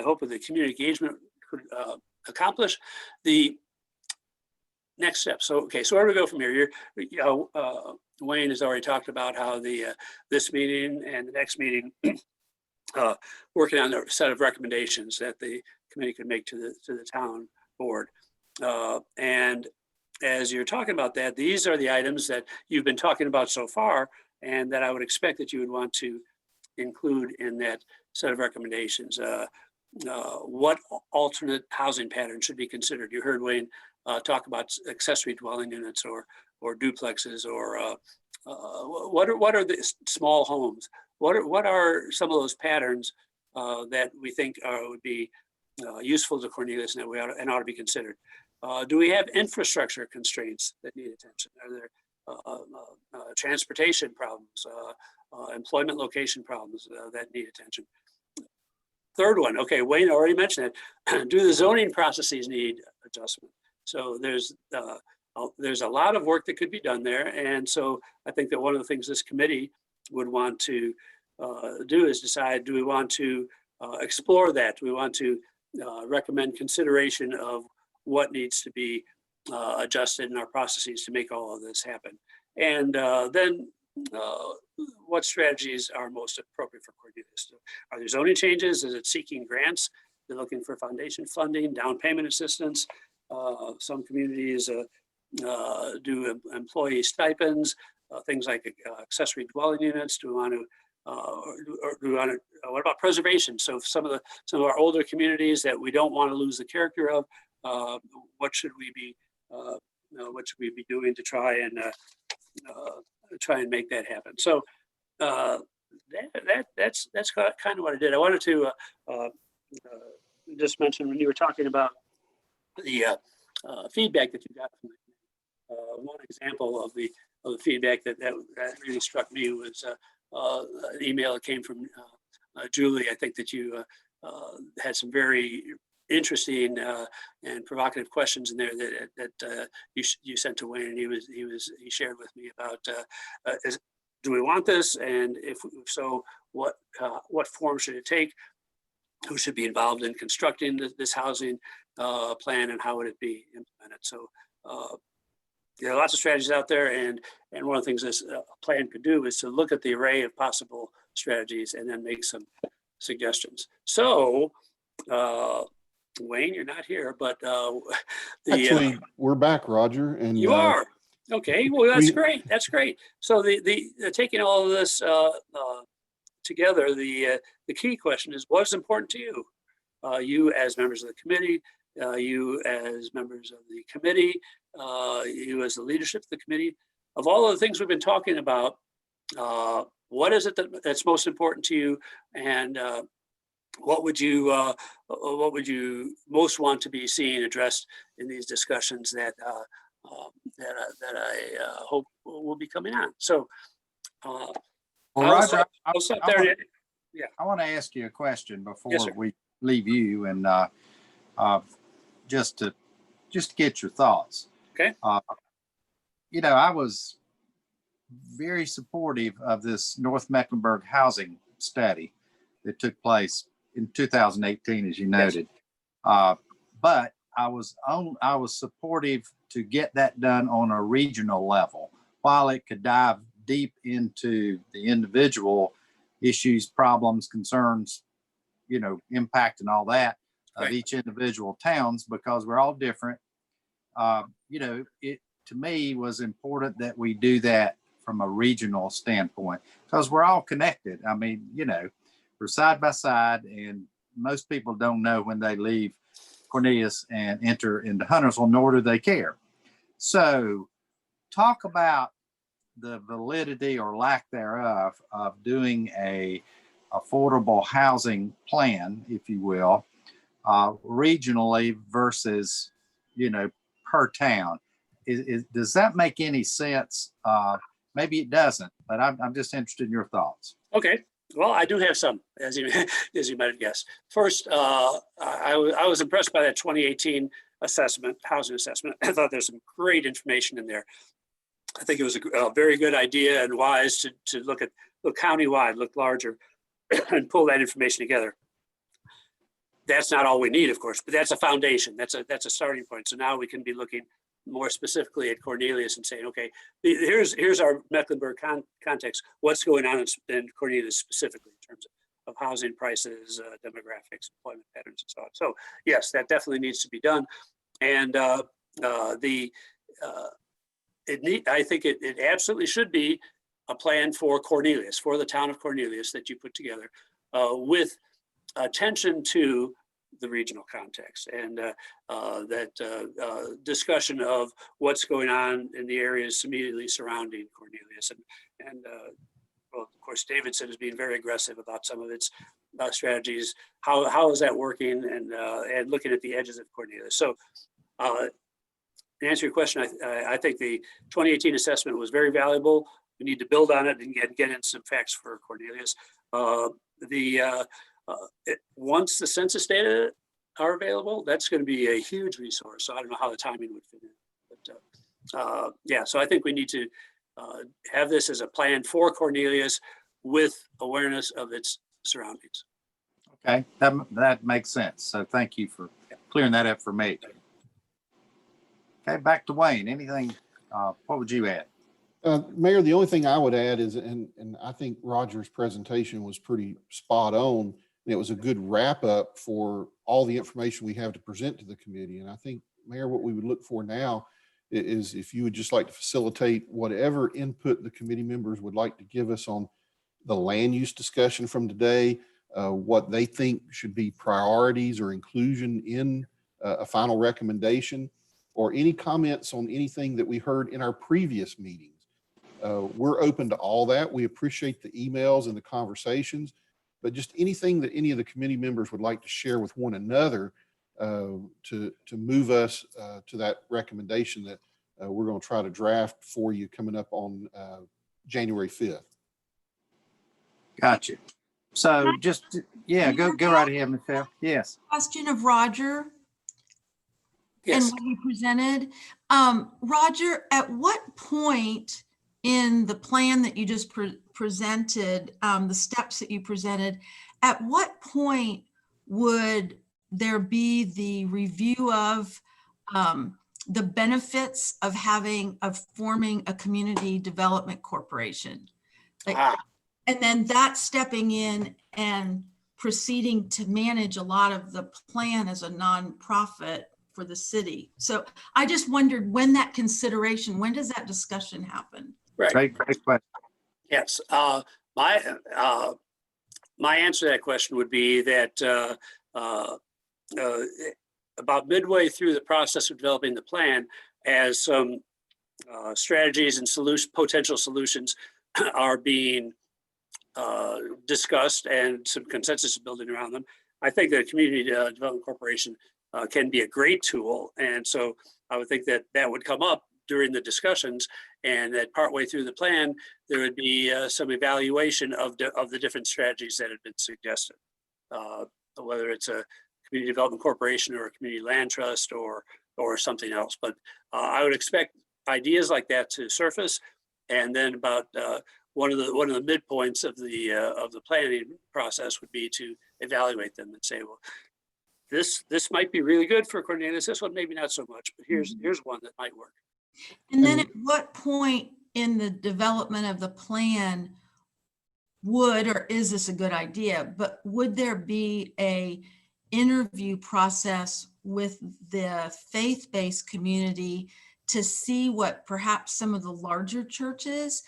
hope the community engagement could accomplish. The next step. So where do we go from here? Wayne has already talked about how this meeting and the next meeting working on a set of recommendations that the committee could make to the town board. And as you're talking about that, these are the items that you've been talking about so far, and that I would expect that you would want to include in that set of recommendations. What alternate housing patterns should be considered? You heard Wayne talk about accessory dwelling units or duplexes, or what are the small homes? What are some of those patterns that we think would be useful to Cornelius and that ought to be considered? Do we have infrastructure constraints that need attention? Are there transportation problems, employment location problems that need attention? Third one, Wayne already mentioned it. Do the zoning processes need adjustment? So there's a lot of work that could be done there. And so I think that one of the things this committee would want to do is decide, do we want to explore that? Do we want to recommend consideration of what needs to be adjusted in our processes to make all of this happen? And then what strategies are most appropriate for Cornelius? Are there zoning changes? Is it seeking grants? They're looking for foundation funding, down payment assistance. Some communities do employee stipends, things like accessory dwelling units. Do we want to, or do we want to, what about preservation? So some of our older communities that we don't want to lose the character of, what should we be doing to try and make that happen? So that's kind of what I did. I wanted to just mention when you were talking about the feedback that you got from one example of the feedback that really struck me was an email that came from Julie. I think that you had some very interesting and provocative questions in there that you sent to Wayne, and he shared with me about do we want this, and if so, what form should it take? Who should be involved in constructing this housing plan, and how would it be implemented? So there are lots of strategies out there, and one of the things this plan could do is to look at the array of possible strategies and then make some suggestions. So Wayne, you're not here, but Actually, we're back, Roger. And you are. Okay, well, that's great. That's great. So the taking all of this together, the key question is, what is important to you? You as members of the committee, you as members of the committee, you as the leadership of the committee. Of all of the things we've been talking about, what is it that's most important to you, and what would you most want to be seen addressed in these discussions that I hope will be coming on? So, Well, Roger, I'll stop there. I want to ask you a question before Yes, sir. we leave you, and just to get your thoughts. Okay. I was very supportive of this North Mecklenburg housing study that took place in 2018, as you noted. But I was supportive to get that done on a regional level, while it could dive deep into the individual issues, problems, concerns, impact and all that of each individual towns, because we're all different. It to me was important that we do that from a regional standpoint, because we're all connected. I mean, we're side by side, and most people don't know when they leave Cornelius and enter into Huntersville, nor do they care. So talk about the validity or lack thereof of doing a affordable housing plan, if you will, regionally versus, per town. Does that make any sense? Maybe it doesn't, but I'm just interested in your thoughts. Okay. Well, I do have some, as you might have guessed. First, I was impressed by that 2018 housing assessment. I thought there's some great information in there. I think it was a very good idea and wise to look countywide, look larger, and pull that information together. That's not all we need, of course, but that's a foundation. That's a starting point. So now we can be looking more specifically at Cornelius and saying, okay, here's our Mecklenburg context. What's going on in Cornelius specifically in terms of housing prices, demographics, employment patterns, and so on. So yes, that definitely needs to be done. And I think it absolutely should be a plan for Cornelius, for the town of Cornelius, that you put together with attention to the regional context, and that discussion of what's going on in the areas immediately surrounding Cornelius. And well, of course, Davidson is being very aggressive about some of its strategies. How is that working, and looking at the edges of Cornelius? So to answer your question, I think the 2018 assessment was very valuable. We need to build on it and get in some facts for Cornelius. Once the census data are available, that's going to be a huge resource. So I don't know how the timing would fit in, but yeah, so I think we need to have this as a plan for Cornelius with awareness of its surroundings. Okay, that makes sense. So thank you for clearing that up for me. Okay, back to Wayne. Anything, what would you add? Mayor, the only thing I would add is, and I think Roger's presentation was pretty spot on, and it was a good wrap up for all the information we have to present to the committee. And I think, Mayor, what we would look for now is if you would just like to facilitate whatever input the committee members would like to give us on the land use discussion from today, what they think should be priorities or inclusion in a final recommendation, or any comments on anything that we heard in our previous meetings. We're open to all that. We appreciate the emails and the conversations, but just anything that any of the committee members would like to share with one another to move us to that recommendation that we're going to try to draft for you coming up on January 5th. Gotcha. So just, yeah, go right ahead, Michelle. Yes. Question of Roger Yes. and what he presented. Roger, at what point in the plan that you just presented, the steps that you presented, at what point would there be the review of the benefits of forming a community development corporation? Like, and then that stepping in and proceeding to manage a lot of the plan as a nonprofit for the city. So I just wondered when that consideration, when does that discussion happen? Right. Great question. Yes. My answer to that question would be that about midway through the process of developing the plan, as some strategies and potential solutions are being discussed and some consensus is building around them, I think that a community development corporation can be a great tool. And so I would think that that would come up during the discussions, and that partway through the plan, there would be some evaluation of the different strategies that have been suggested, whether it's a community development corporation or a community land trust or something else. But I would expect ideas like that to surface, and then about one of the midpoints of the planning process would be to evaluate them and say, well, this might be really good for Cornelius. This one maybe not so much, but here's one that might work. And then at what point in the development of the plan or is this a good idea, but would there be a interview process with the faith-based community to see what perhaps some of the larger churches,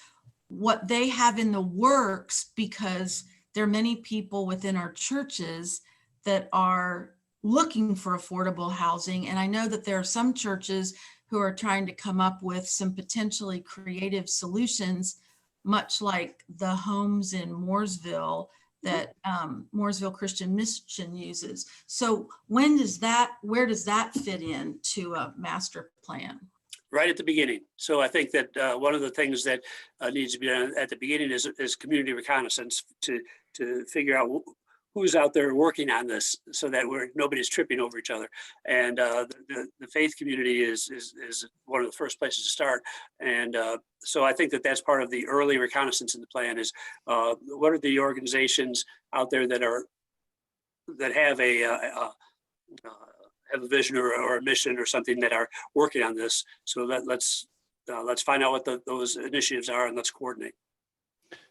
what they have in the works, because there are many people within our churches that are looking for affordable housing. And I know that there are some churches who are trying to come up with some potentially creative solutions, much like the homes in Mooresville that Mooresville Christian Mission uses. So where does that fit into a master plan? Right at the beginning. So I think that one of the things that needs to be done at the beginning is community reconnaissance to figure out who's out there working on this, so that nobody's tripping over each other. And the faith community is one of the first places to start. And so I think that that's part of the early reconnaissance in the plan is what are the organizations out there that have a vision or a mission or something that are working on this. So let's find out what those initiatives are and let's coordinate.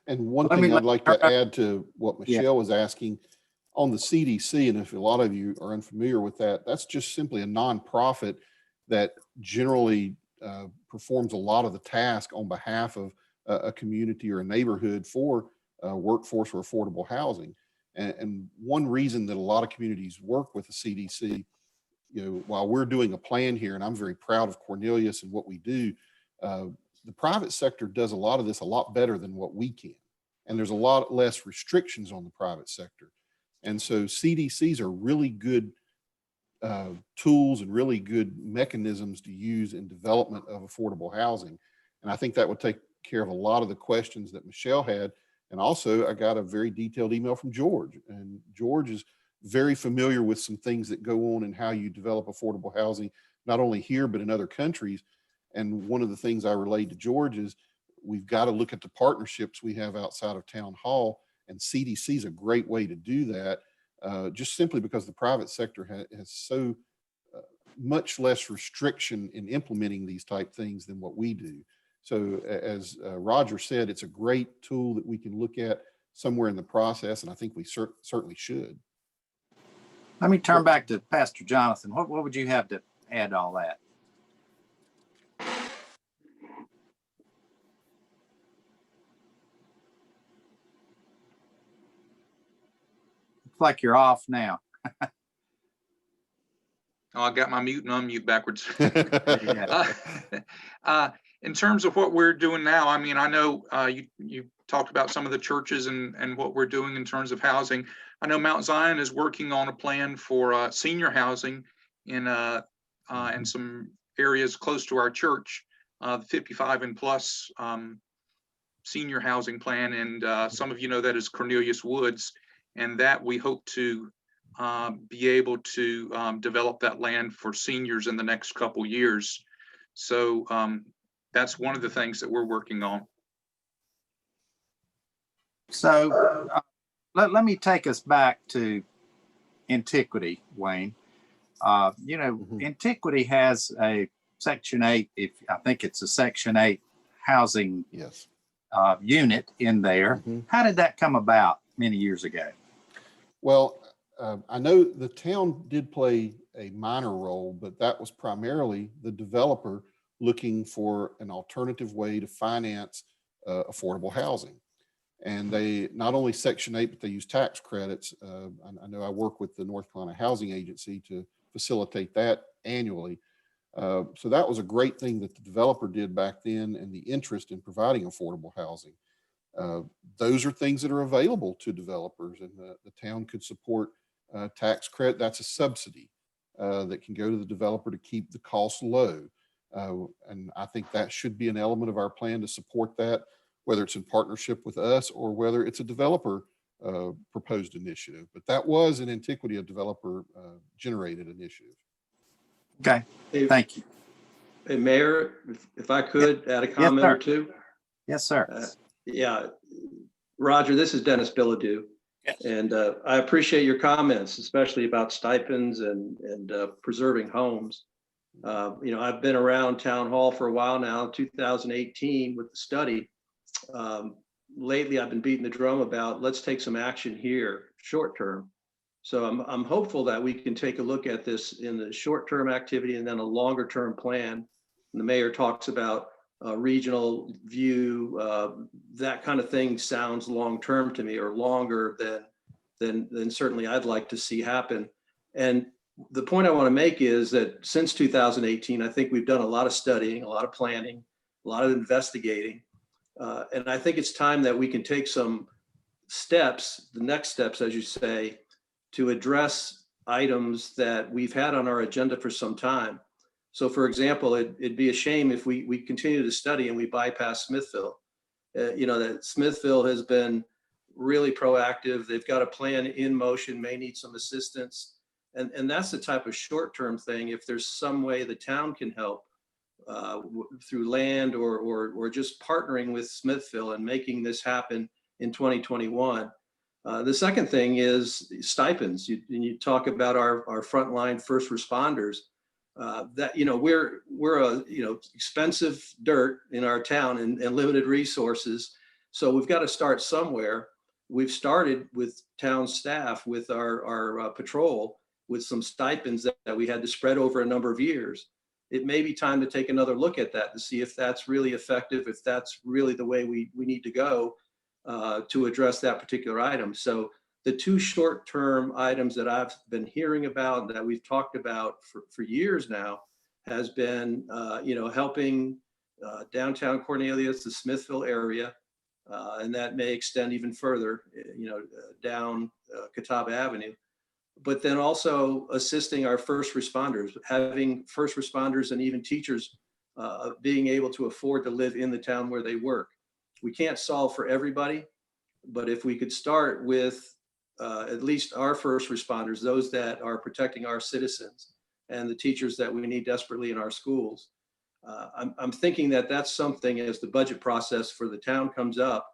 And one thing I'd like to add to what Michelle was asking on the CDC, and if a lot of you are unfamiliar with that, that's just simply a nonprofit that generally performs a lot of the task on behalf of a community or a neighborhood for workforce or affordable housing. And one reason that a lot of communities work with the CDC, while we're doing a plan here, and I'm very proud of Cornelius and what we do, the private sector does a lot of this a lot better than what we can. And there's a lot less restrictions on the private sector. And so CDCs are really good tools and really good mechanisms to use in development of affordable housing. And I think that would take care of a lot of the questions that Michelle had. And also I got a very detailed email from George, and George is very familiar with some things that go on and how you develop affordable housing, not only here, but in other countries. And one of the things I relayed to George is we've got to look at the partnerships we have outside of town hall, and CDC is a great way to do that, just simply because the private sector has so much less restriction in implementing these type things than what we do. So as Roger said, it's a great tool that we can look at somewhere in the process, and I think we certainly should. Let me turn back to Pastor Jonathan. What would you have to add to all that? Looks like you're off now. Oh, I got my mute and unmute backwards. Yeah. In terms of what we're doing now, I mean, I know you talked about some of the churches and what we're doing in terms of housing. I know Mount Zion is working on a plan for senior housing in some areas close to our church, 55 and plus senior housing plan. And some of you know that is Cornelius Woods, and that we hope to be able to develop that land for seniors in the next couple years. So that's one of the things that we're working on. So let me take us back to antiquity, Wayne. Antiquity has a Section 8, I think it's a Section 8 housing Yes. Unit in there. How did that come about many years ago? Well, I know the town did play a minor role, but that was primarily the developer looking for an alternative way to finance affordable housing. And they not only Section 8, but they use tax credits. I know I work with the North Carolina Housing Agency to facilitate that annually. So that was a great thing that the developer did back then, and the interest in providing affordable housing. Those are things that are available to developers, and the town could support tax credit. That's a subsidy that can go to the developer to keep the costs low. And I think that should be an element of our plan to support that, whether it's in partnership with us or whether it's a developer proposed initiative. But that was in antiquity a developer generated initiative. Okay, Hey, thank you. Hey, Mayor, if I could add a comment sir. or two. Yes, sir. Yeah, Roger, this is Dennis Billadou. Yes. And I appreciate your comments, especially about stipends and preserving homes. I've been around town hall for a while now, 2018 with the study. Lately, I've been beating the drum about let's take some action here short term. So I'm hopeful that we can take a look at this in the short term activity and then a longer term plan. And the mayor talks about regional view, that kind of thing sounds long term to me, or longer than certainly I'd like to see happen. And the point I want to make is that since 2018, I think we've done a lot of studying, a lot of planning, a lot of investigating. And I think it's time that we can take some steps, the next steps, as you say, to address items that we've had on our agenda for some time. So for example, it'd be a shame if we continue to study and we bypass Smithville. That Smithville has been really proactive. They've got a plan in motion, may need some assistance. And that's the type of short-term thing. If there's some way the town can help through land or just partnering with Smithville and making this happen in 2021. The second thing is stipends. You talk about our frontline first responders. We're a expensive dirt in our town and limited resources. So we've got to start somewhere. We've started with town staff with our patrol with some stipends that we had to spread over a number of years. It may be time to take another look at that to see if that's really effective, if that's really the way we need to go to address that particular item. So the two short-term items that I've been hearing about, that we've talked about for years now, has been, helping downtown Cornelius, the Smithville area, and that may extend even further, down Catawba Avenue. But then also assisting our first responders, having first responders and even teachers being able to afford to live in the town where they work. We can't solve for everybody, but if we could start with at least our first responders, those that are protecting our citizens and the teachers that we need desperately in our schools, I'm thinking that that's something as the budget process for the town comes up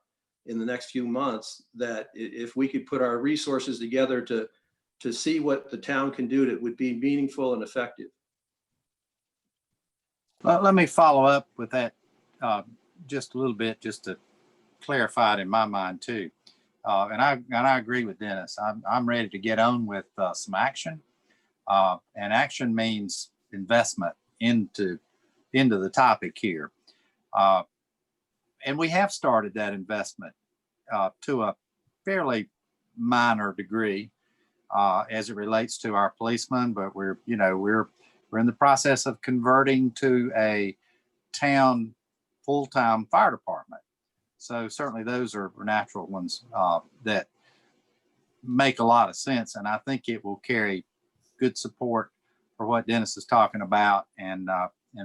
in the next few months, that if we could put our resources together to see what the town can do, that would be meaningful and effective. Well, let me follow up with that just a little bit, just to clarify it in my mind too. And I agree with Dennis. I'm ready to get on with some action. And action means investment into the topic here. And we have started that investment to a fairly minor degree as it relates to our policemen, but we're in the process of converting to a town full-time fire department. So certainly those are natural ones that make a lot of sense. And I think it will carry good support for what Dennis is talking about, and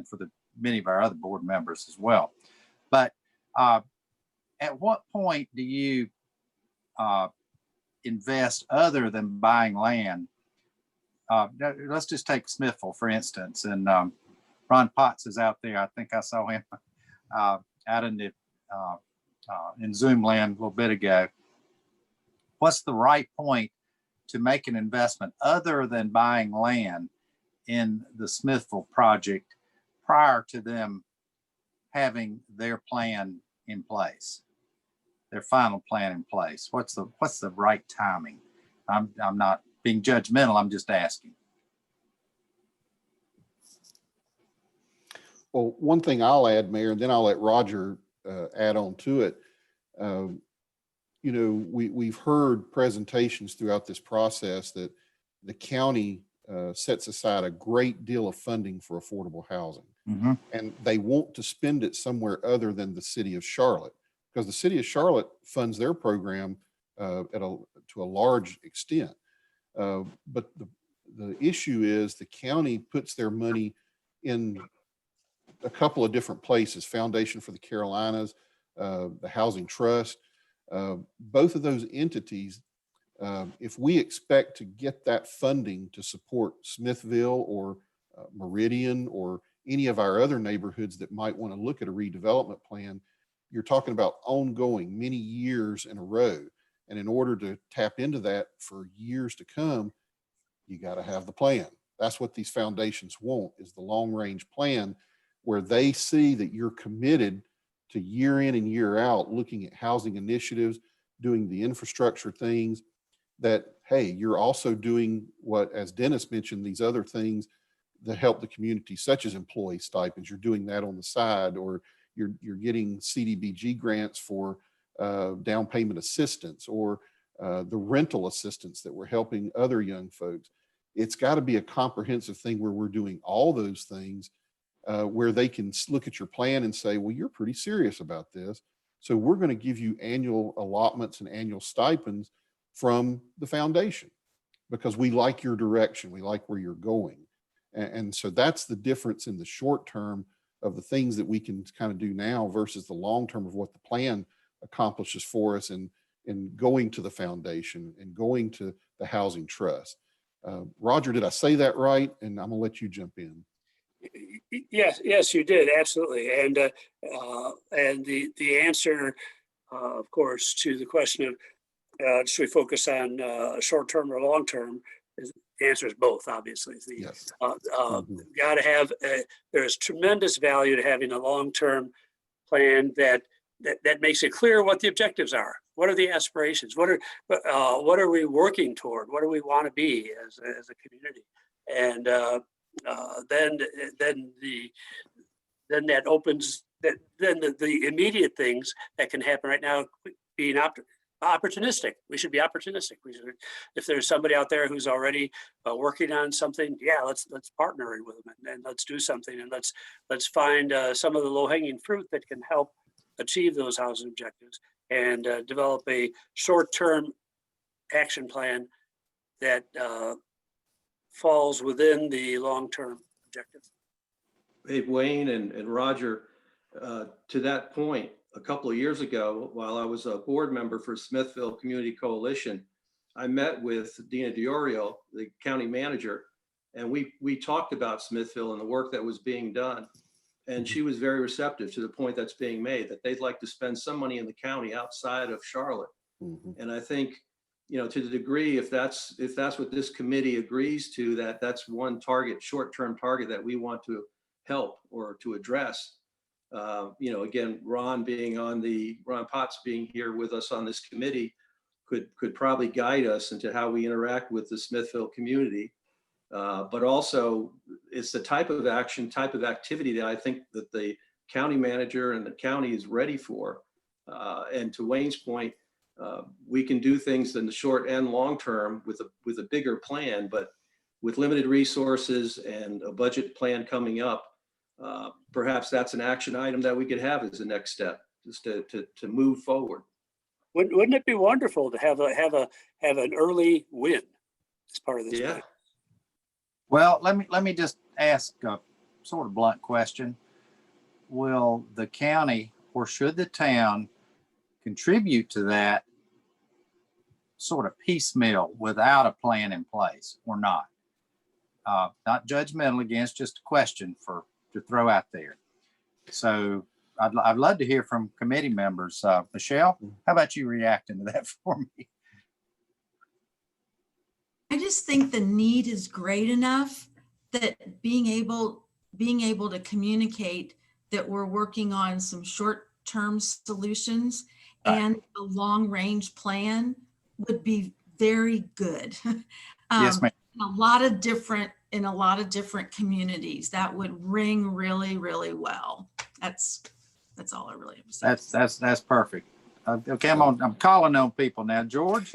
for the many of our other board members as well. But at what point do you invest other than buying land? Let's just take Smithville, for instance, and Ron Potts is out there. I think I saw him out in Zoom land a little bit ago. What's the right point to make an investment other than buying land in the Smithville project prior to them having their plan in place, their final plan in place? What's the right timing? I'm not being judgmental. I'm just asking. Well, one thing I'll add, Mayor, and then I'll let Roger add on to it. We've heard presentations throughout this process that the county sets aside a great deal of funding for affordable housing. Mm-hmm. And they want to spend it somewhere other than the city of Charlotte, because the city of Charlotte funds their program to a large extent. But the issue is the county puts their money in a couple of different places: Foundation for the Carolinas, the Housing Trust. Both of those entities, if we expect to get that funding to support Smithville or Meridian or any of our other neighborhoods that might want to look at a redevelopment plan, you're talking about ongoing many years in a row. And in order to tap into that for years to come, you got to have the plan. That's what these foundations want, is the long range plan, where they see that you're committed to year in and year out looking at housing initiatives, doing the infrastructure things, that, hey, you're also doing what, as Dennis mentioned, these other things that help the community, such as employee stipends. You're doing that on the side, or you're getting CDBG grants for down payment assistance, or the rental assistance that we're helping other young folks. It's got to be a comprehensive thing where we're doing all those things, where they can look at your plan and say, well, you're pretty serious about this, so we're going to give you annual allotments and annual stipends from the foundation because we like your direction, we like where you're going. And so that's the difference in the short term of the things that we can kind of do now versus the long term of what the plan accomplishes for us in going to the foundation and going to the housing trust. Roger, did I say that right? And I'm gonna let you jump in. Yes, you did, absolutely. And the answer, of course, to the question of should we focus on short term or long term, the answer is both, obviously. Yes. Got to have, there's tremendous value to having a long-term plan that makes it clear what the objectives are. What are the aspirations? What are we working toward? What do we want to be as a community? And then that opens that. Then the immediate things that can happen right now, being opportunistic. We should be opportunistic. If there's somebody out there who's already working on something, yeah, let's partner with them and let's do something, and let's find some of the low-hanging fruit that can help achieve those housing objectives, and develop a short-term action plan that falls within the long-term objectives. Hey, Wayne and Roger, to that point, a couple of years ago, while I was a board member for Smithville Community Coalition, I met with Dina Diorio, the county manager, and we talked about Smithville and the work that was being done. And she was very receptive to the point that's being made, that they'd like to spend some money in the county outside of Charlotte. Mhm. And I think, to the degree, if that's what this committee agrees to, that's one target, short-term target that we want to help or to address. Again, Ron Potts being here with us on this committee could probably guide us into how we interact with the Smithville community. But also it's the type of activity that I think that the county manager and the county is ready for. And to Wayne's point, we can do things in the short and long term with a bigger plan, but with limited resources and a budget plan coming up, perhaps that's an action item that we could have as a next step, just to move forward. Wouldn't it be wonderful to have an early win as part of this? Yeah. plan? Well, let me just ask a sort of blunt question. Will the county or should the town contribute to that sort of piecemeal without a plan in place or not? Not judgmental against, just a question to throw out there. So I'd love to hear from committee members. Michelle, how about you reacting to that for me? I just think the need is great enough that being able to communicate that we're working on some short-term solutions Right. and a long-range plan would be very good. Yes, ma'am. In a lot of different communities, that would ring really, really well. That's all I really have to say. That's perfect. Okay, I'm calling on people now. George,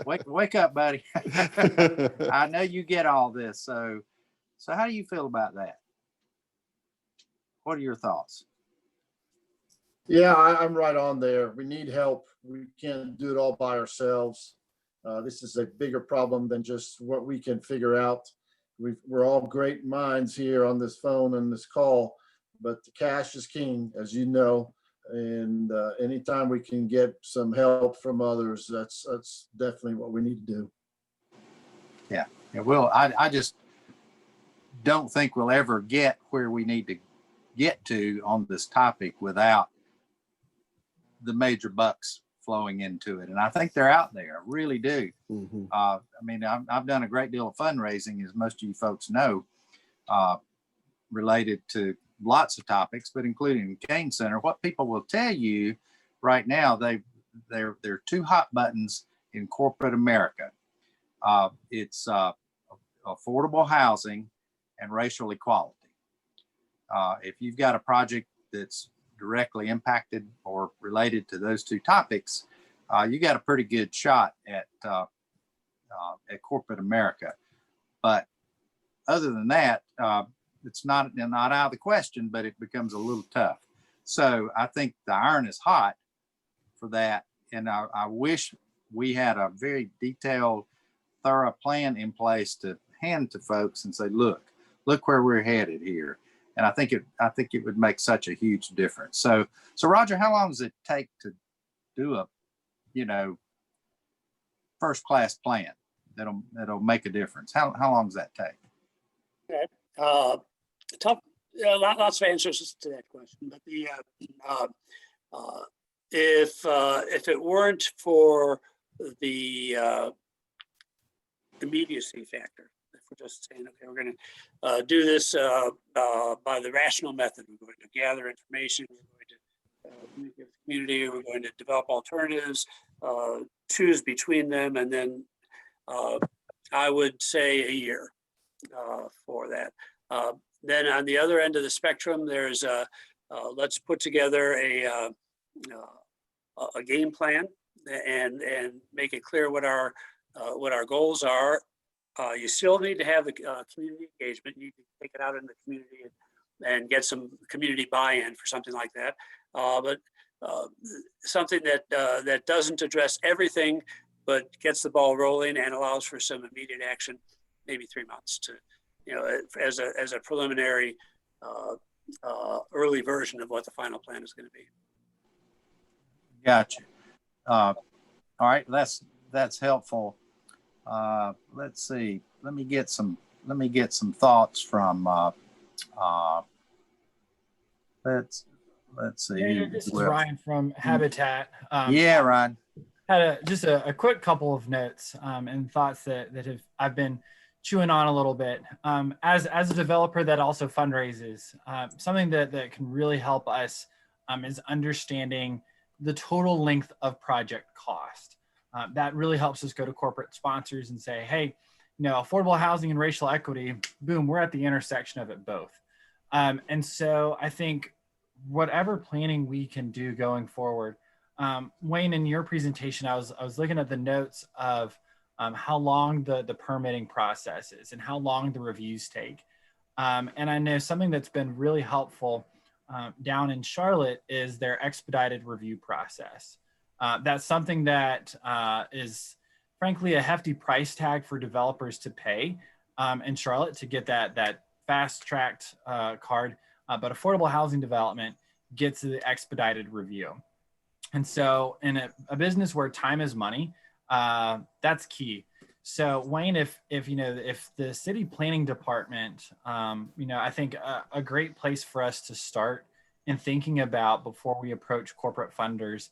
wake up, buddy. I know you get all this. So how do you feel about that? What are your thoughts? Yeah, I'm right on there. We need help. We can't do it all by ourselves. This is a bigger problem than just what we can figure out. We're all great minds here on this phone and this call, but the cash is king, as you know. And anytime we can get some help from others, that's definitely what we need to do. Yeah. Well, I just don't think we'll ever get where we need to get to on this topic without the major bucks flowing into it. And I think they're out there. I really do. Mhm. I mean, I've done a great deal of fundraising, as most of you folks know, related to lots of topics, but including the Kane Center. What people will tell you right now, there are two hot buttons in corporate America. It's affordable housing and racial equality. If you've got a project that's directly impacted or related to those two topics, you got a pretty good shot at corporate America. But other than that, it's not out of the question, but it becomes a little tough. So I think the iron is hot for that. And I wish we had a very detailed, thorough plan in place to hand to folks and say, look where we're headed here. And I think it would make such a huge difference. So Roger, how long does it take to do a, first class plan that'll make a difference? How long does that take? Tough. Lots of answers to that question, but if it weren't for the immediacy factor, if we're just saying, okay, we're going to do this by the rational method, we're going to gather information, we're going to communicate with the community, we're going to develop alternatives, choose between them, and then I would say a year for that. Then on the other end of the spectrum, there's let's put together a game plan and make it clear what our goals are. You still need to have the community engagement. You can take it out in the community and get some community buy-in for something like that. But something that doesn't address everything, but gets the ball rolling and allows for some immediate action, maybe 3 months to, as a preliminary early version of what the final plan is going to be. Gotcha. All right, that's helpful. Let's see. Let me get some thoughts from let's see. Yeah, who this is else. Ryan from Habitat. Yeah, Ryan. Had just a quick couple of notes and thoughts that I've been chewing on a little bit. As a developer that also fundraises, something that can really help us is understanding the total length of project cost. That really helps us go to corporate sponsors and say, hey, affordable housing and racial equity, boom, we're at the intersection of it both. And so I think whatever planning we can do going forward, Wayne, in your presentation, I was looking at the notes of how long the permitting process is and how long the reviews take. And I know something that's been really helpful down in Charlotte is their expedited review process. That's something that is frankly a hefty price tag for developers to pay in Charlotte to get that fast-tracked card, but affordable housing development gets the expedited review. And so in a business where time is money, that's key. So Wayne, if the city planning department, I think a great place for us to start in thinking about before we approach corporate funders,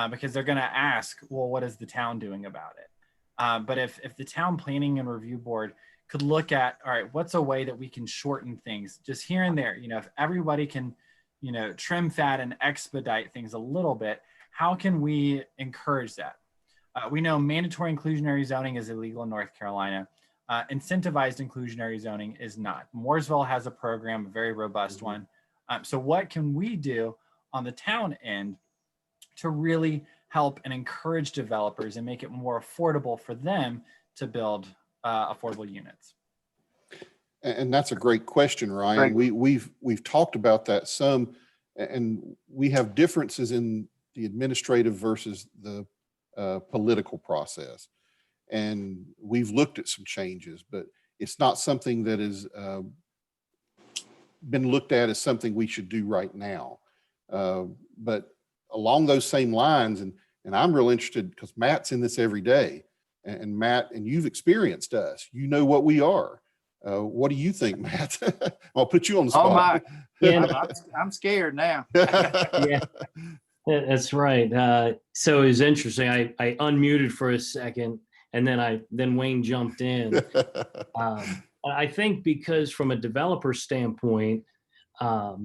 because they're going to ask, well, what is the town doing about it? But if the town planning and review board could look at, all right, what's a way that we can shorten things just here and there? If everybody can, trim fat and expedite things a little bit, how can we encourage that? We know mandatory inclusionary zoning is illegal in North Carolina. Incentivized inclusionary zoning is not. Mooresville has a program, a very robust one. So what can we do on the town end to really help and encourage developers and make it more affordable for them to build affordable units? And that's a great question, Ryan. Great. We've talked about that some, and we have differences in the administrative versus the political process. And we've looked at some changes, but it's not something that has been looked at as something we should do right now. But along those same lines, and I'm real interested because Matt's in this every day, and Matt, and you've experienced us, what we are. What do you think, Matt? I'll put you on the spot. Oh my, Yeah. I'm scared now. Yeah, that's right. So it was interesting. I unmuted for a second, and then Wayne jumped in. I think because from a developer standpoint, what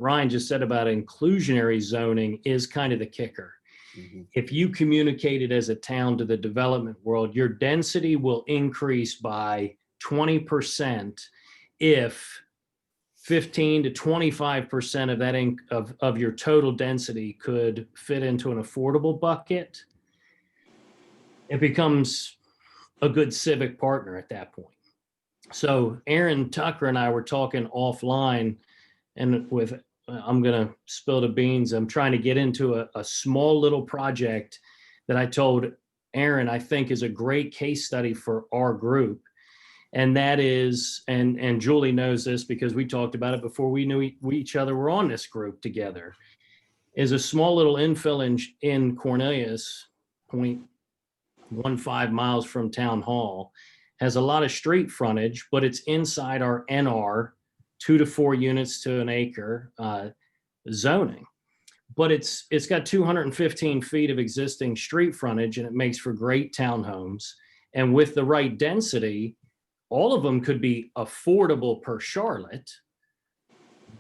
Ryan just said about inclusionary zoning is kind of the kicker. Mm-hmm. If you communicate it as a town to the development world, your density will increase by 20% if 15 to 25% of that of your total density could fit into an affordable bucket. It becomes a good civic partner at that point. So Aaron Tucker and I were talking offline, and I'm going to spill the beans. I'm trying to get into a small little project that I told Aaron I think is a great case study for our group. And that is, and Julie knows this because we talked about it before we knew we each other were on this group together, is a small little infill in Cornelius, 0.15 miles from Town Hall, has a lot of street frontage, but it's inside our NR, 2 to 4 units to an acre zoning. But it's got 215 feet of existing street frontage, and it makes for great townhomes. And with the right density, all of them could be affordable per Charlotte,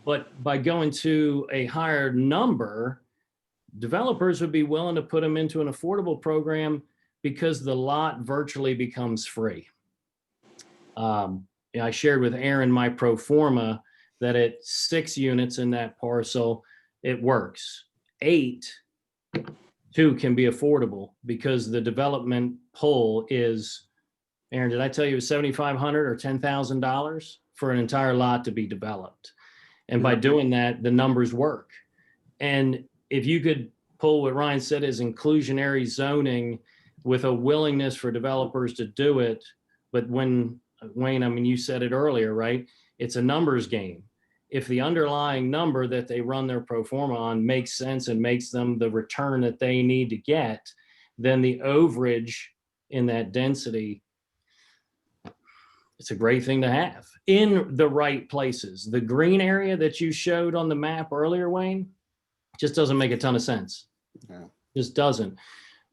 but by going to a higher number, developers would be willing to put them into an affordable program because the lot virtually becomes free. I shared with Aaron my pro forma that at 6 units in that parcel, it works. 8, 2 can be affordable because the development pull is, Aaron, did I tell you it was $7,500 or $10,000 for an entire lot to be developed? And by doing that, the numbers work. And if you could pull what Ryan said is inclusionary zoning with a willingness for developers to do it, but when, Wayne, I mean, you said it earlier, right? It's a numbers game. If the underlying number that they run their pro forma on makes sense and makes them the return that they need to get, then the overage in that density it's a great thing to have in the right places. The green area that you showed on the map earlier, Wayne, just doesn't make a ton of sense. Yeah. Just doesn't.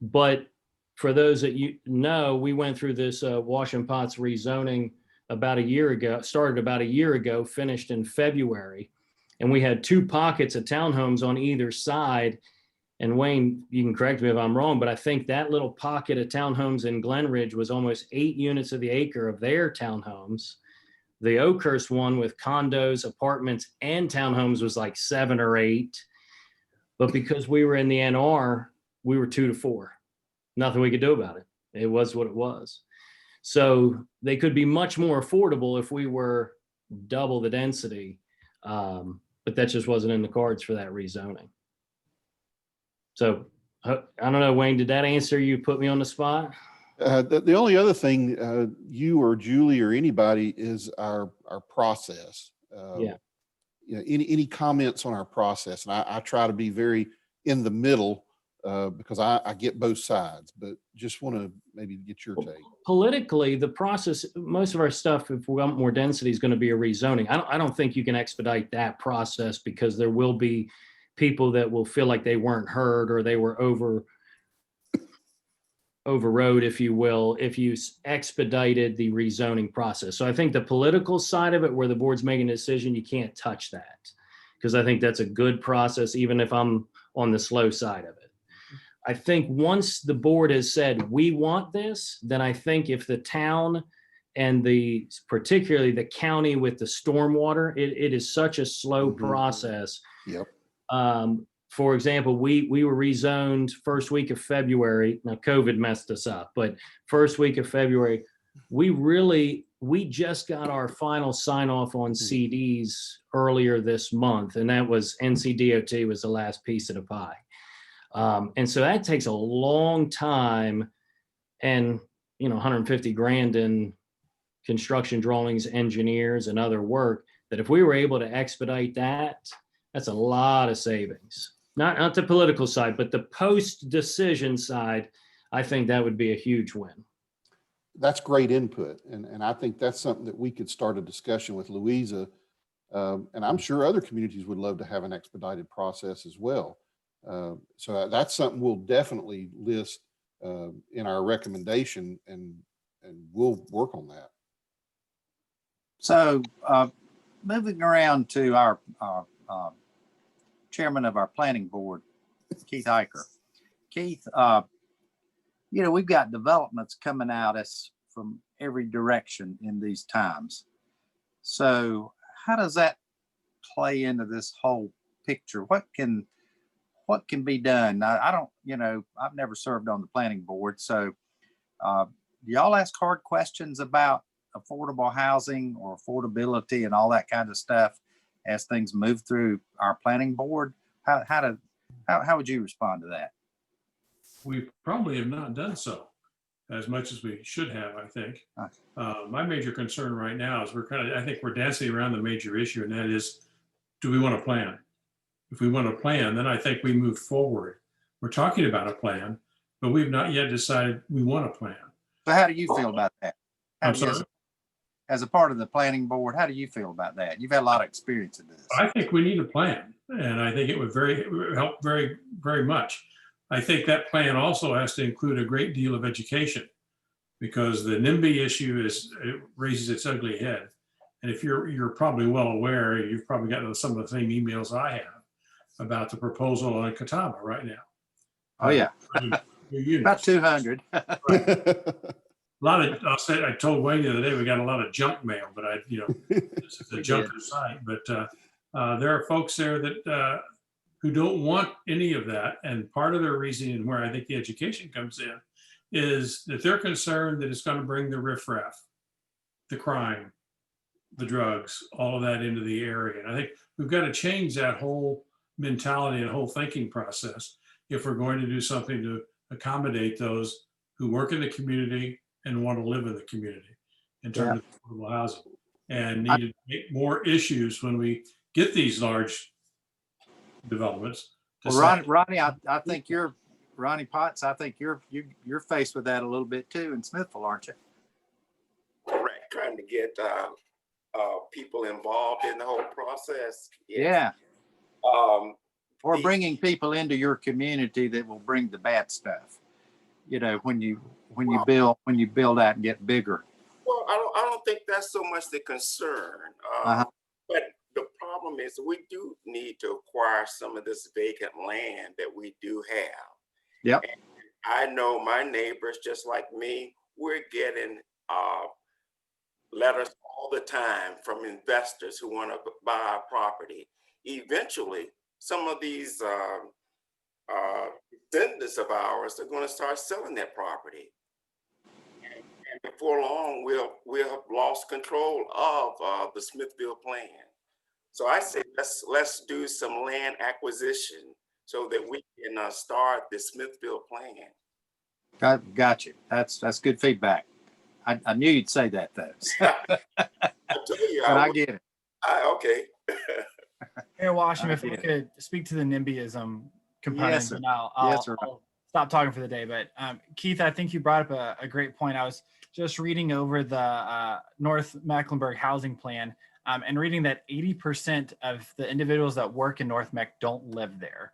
But for those that you know, we went through this Washington Potts rezoning about a year ago, started about a year ago, finished in February. And we had 2 pockets of townhomes on either side. And Wayne, you can correct me if I'm wrong, but I think that little pocket of townhomes in Glen Ridge was almost 8 units of the acre of their townhomes. The Oakhurst one with condos, apartments, and townhomes was like 7 or 8. But because we were in the NR, we were 2 to 4. Nothing we could do about it. It was what it was. So they could be much more affordable if we were double the density. But that just wasn't in the cards for that rezoning. So I don't know, Wayne, did that answer you? Put me on the spot? The only other thing, you or Julie or anybody, is our process. Yeah. You know, any comments on our process? And I try to be very in the middle because I get both sides, but just want to maybe get your take. Politically, the process, most of our stuff, if we want more density, is going to be a rezoning. I don't think you can expedite that process because there will be people that will feel like they weren't heard or they were overrode, if you will, if you expedited the rezoning process. So I think the political side of it, where the board's making a decision, you can't touch that, because I think that's a good process, even if I'm on the slow side of it. I think once the board has said, we want this, then I think if the town and particularly the county with the stormwater, it is such a slow process. Yep. For example, we were rezoned first week of February. Now COVID messed us up, but first week of February, we just got our final sign off on CDs earlier this month. And that was NCDOT was the last piece of the pie. And so that takes a long time, and, you know, 150 grand in construction drawings, engineers, and other work, that if we were able to expedite that, that's a lot of savings. Not the political side, but the post-decision side, I think that would be a huge win. That's great input. And I think that's something that we could start a discussion with Louisa. And I'm sure other communities would love to have an expedited process as well. So that's something we'll definitely list in our recommendation, and we'll work on that. So moving around to our chairman of our planning board, Keith Eicher. Keith, you know, we've got developments coming at us from every direction in these times. So how does that play into this whole picture? What can be done? I don't, you know, I've never served on the planning board. So do y'all ask hard questions about affordable housing or affordability and all that kind of stuff as things move through our planning board? How would you respond to that? We probably have not done so as much as we should have, I think. My major concern right now is I think we're dancing around the major issue, and that is, do we want a plan? If we want a plan, then I think we move forward. We're talking about a plan, but we've not yet decided we want a plan. So how do you feel about that? I'm sorry? As a part of the planning board, how do you feel about that? You've had a lot of experience in this. I think we need a plan, and I think it would help very, very much. I think that plan also has to include a great deal of education, because the NIMBY issue raises its ugly head. And if you're probably well aware, you've probably gotten some of the same emails I have about the proposal on Catawba right now. Oh yeah, about 200. I told Wayne the other day, we got a lot of junk mail, but this is a junker site. But there are folks there that who don't want any of that. And part of their reasoning, where I think the education comes in, is that they're concerned that it's going to bring the riffraff, the crime, the drugs, all of that into the area. And I think we've got to change that whole mentality and whole thinking process if we're going to do something to accommodate those who work in the community and want to live in the community in terms of affordable housing, and need to make more issues when we get these large developments. Well, Ronnie, I think Ronnie Potts, I think you're faced with that a little bit too in Smithville, aren't you? Correct. trying to get people involved in the whole process. Yeah. Um, Or the- bringing people into your community that will bring the bad stuff. You know, when you build out and get bigger. Well, I don't think that's so much the concern. But the problem is we do need to acquire some of this vacant land that we do have. Yep. And I know my neighbors, just like me, we're getting letters all the time from investors who want to buy our property. Eventually, some of these descendants of ours are going to start selling that property. And before long, we'll have lost control of the Smithfield plan. So I say let's do some land acquisition so that we can start the Smithfield plan. Got you. That's good feedback. I knew you'd say that though. I tell you, But I get it. Okay. Mayor Washington, if I get could speak to the NIMBYism component, Yes, sir. and I'll Yes, sir. stop talking for the day. But Keith, I think you brought up a great point. I was just reading over the North Mecklenburg housing plan and reading that 80% of the individuals that work in North Meck don't live there.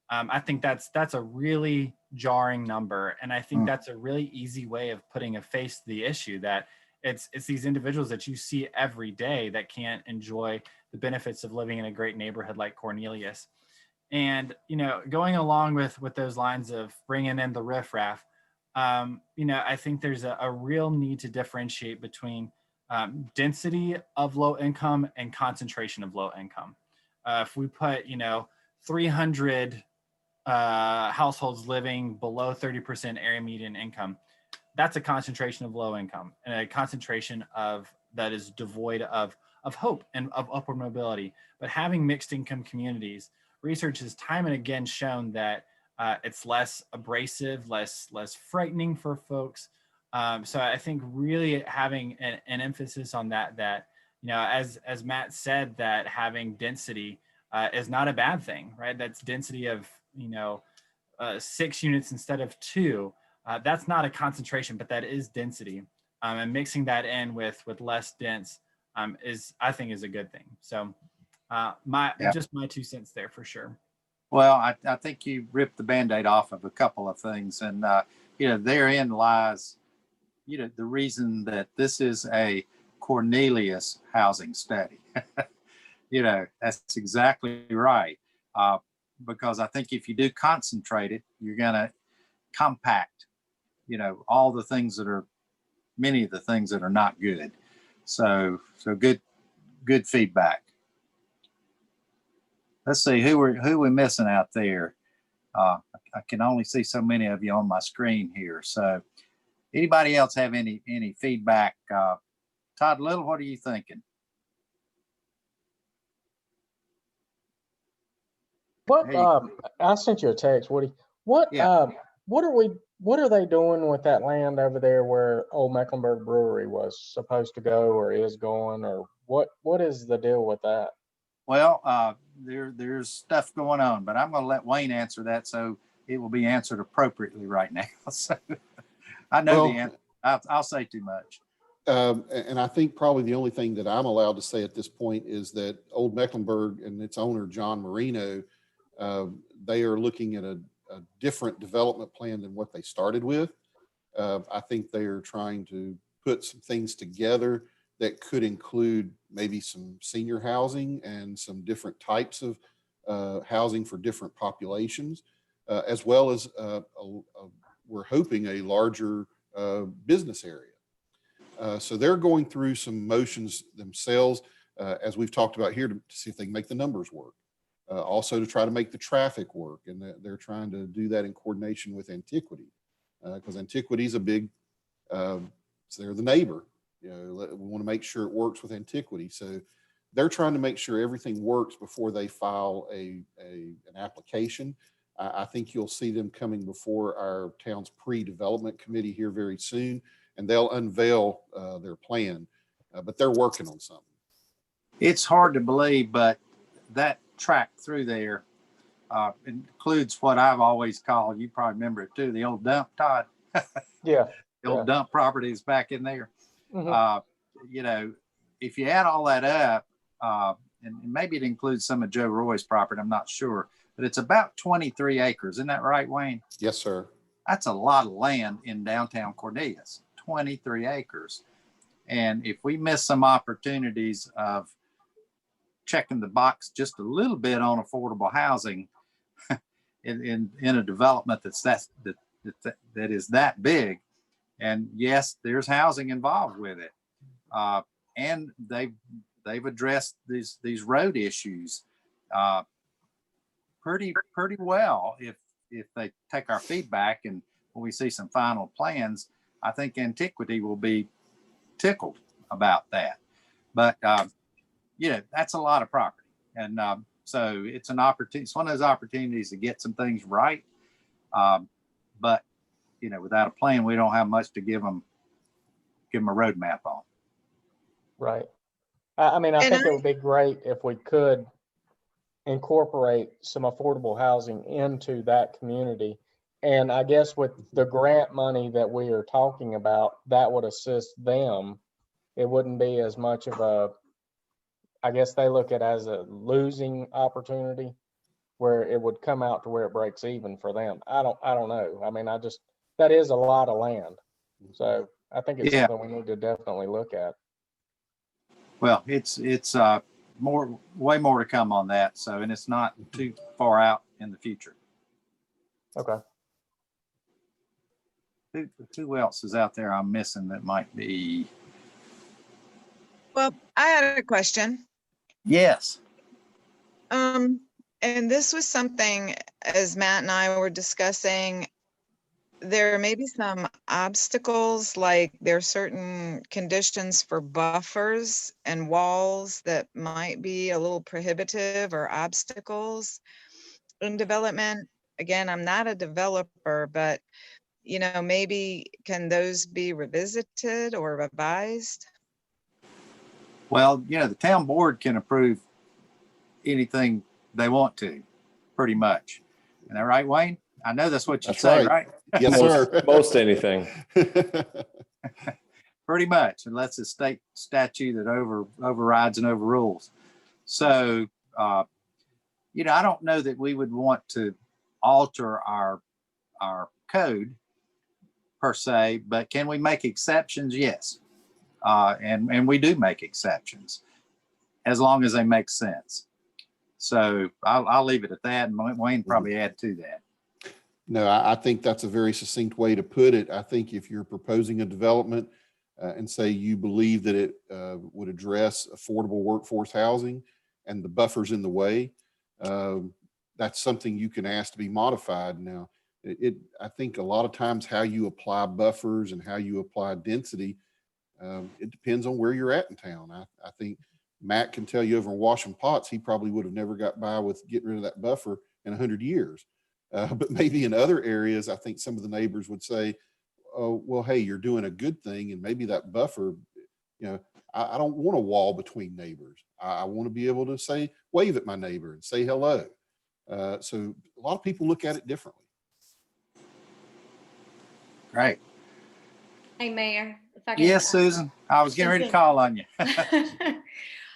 I think that's a really jarring number. And I think that's a really easy way of putting a face to the issue, that it's these individuals that you see every day that can't enjoy the benefits of living in a great neighborhood like Cornelius. And, you know, going along with those lines of bringing in the riffraff, you know, I think there's a real need to differentiate between density of low income and concentration of low income. If we put, you know, 300 households living below 30% area median income, that's a concentration of low income and a concentration of that is devoid of hope and of upward mobility. But having mixed income communities, research has time and again shown that it's less abrasive, less frightening for folks. So I think really having an emphasis on that, you know, as Matt said, that having density is not a bad thing, right? That's density of, you know, 6 units instead of 2. That's not a concentration, but that is density. And mixing that in with less dense I think is a good thing. So just my 2 cents there for sure. Well, I think you ripped the Band-Aid off of a couple of things. And, you know, therein lies, you know, the reason that this is a Cornelius housing study. You know, that's exactly right. Because I think if you do concentrate it, you're going to compact, you know, many of the things that are not good. So good feedback. Let's see who we're missing out there. I can only see so many of you on my screen here. So anybody else have any feedback? Todd Little, what are you thinking? What Hey. I sent you a text, Woody. What are they doing with that land over there where Old Mecklenburg Brewery was supposed to go or is going, or what is the deal with that? Well, there's stuff going on, but I'm going to let Wayne answer that, so it will be answered appropriately right now. So I know the answer. I'll say too much. And I think probably the only thing that I'm allowed to say at this point is that Old Mecklenburg and its owner, John Marino, they are looking at a different development plan than what they started with. I think they are trying to put some things together that could include maybe some senior housing and some different types of housing for different populations, as well as we're hoping a larger business area. So they're going through some motions themselves, as we've talked about here, to see if they can make the numbers work. Also to try to make the traffic work. And they're trying to do that in coordination with Antiquity, because Antiquity is a big, they're the neighbor. You know, we want to make sure it works with Antiquity. So they're trying to make sure everything works before they file an application. I think you'll see them coming before our town's pre-development committee here very soon, and they'll unveil their plan, but they're working on something. It's hard to believe, but that track through there includes what I've always called, you probably remember it too, the old dump, Todd. Yeah. The old dump properties back in there. Mm-hmm. you know, if you add all that up, and maybe it includes some of Joe Roy's property, I'm not sure, but it's about 23 acres. Isn't that right, Wayne? Yes, sir. That's a lot of land in downtown Cornelius, 23 acres. And if we miss some opportunities of checking the box just a little bit on affordable housing in a development that is that big, and yes, there's housing involved with it, and they've addressed these road issues pretty well. If they take our feedback and when we see some final plans, I think Antiquity will be tickled about that. But you know, that's a lot of property, and so it's an opportunity. It's one of those opportunities to get some things right. But you know, without a plan, we don't have much to give them a roadmap on. Right. I mean, I think it would be great if we could incorporate some affordable housing into that community. And I guess with the grant money that we are talking about, that would assist them. It wouldn't be as much of a, I guess they look at it as a losing opportunity where it would come out to where it breaks even for them. I don't know. I mean, that is a lot of land. So I think it's something we need to definitely look at. Well, it's way more to come on that. So, and it's not too far out in the future. Okay. Who else is out there I'm missing that might be? Well, I had a question. Yes. And this was something, as Matt and I were discussing, there may be some obstacles, like there are certain conditions for buffers and walls that might be a little prohibitive or obstacles in development. Again, I'm not a developer, but you know, maybe can those be revisited or revised? Well, you know, the town board can approve anything they want to, pretty much. Isn't that right, Wayne? I know that's what you say, right? Yes, sir. Most anything. Pretty much, unless it's state statute that overrides and overrules. So, you know, I don't know that we would want to alter our code per se, but can we make exceptions? Yes. And we do make exceptions as long as they make sense. So I'll leave it at that, and Wayne probably add to that. No, I think that's a very succinct way to put it. I think if you're proposing a development and say you believe that it would address affordable workforce housing and the buffers in the way, that's something you can ask to be modified. Now, I think a lot of times how you apply buffers and how you apply density, it depends on where you're at in town. I think Matt can tell you over in Washing Pots, he probably would have never got by with getting rid of that buffer in 100 years. But maybe in other areas, I think some of the neighbors would say, oh, well, hey, you're doing a good thing. And maybe that buffer, you know, I don't want a wall between neighbors. I want to be able to wave at my neighbor and say hello. So a lot of people look at it differently. Right. Hey, Mayor. If I can, yes, Susan. I was getting ready to call on you.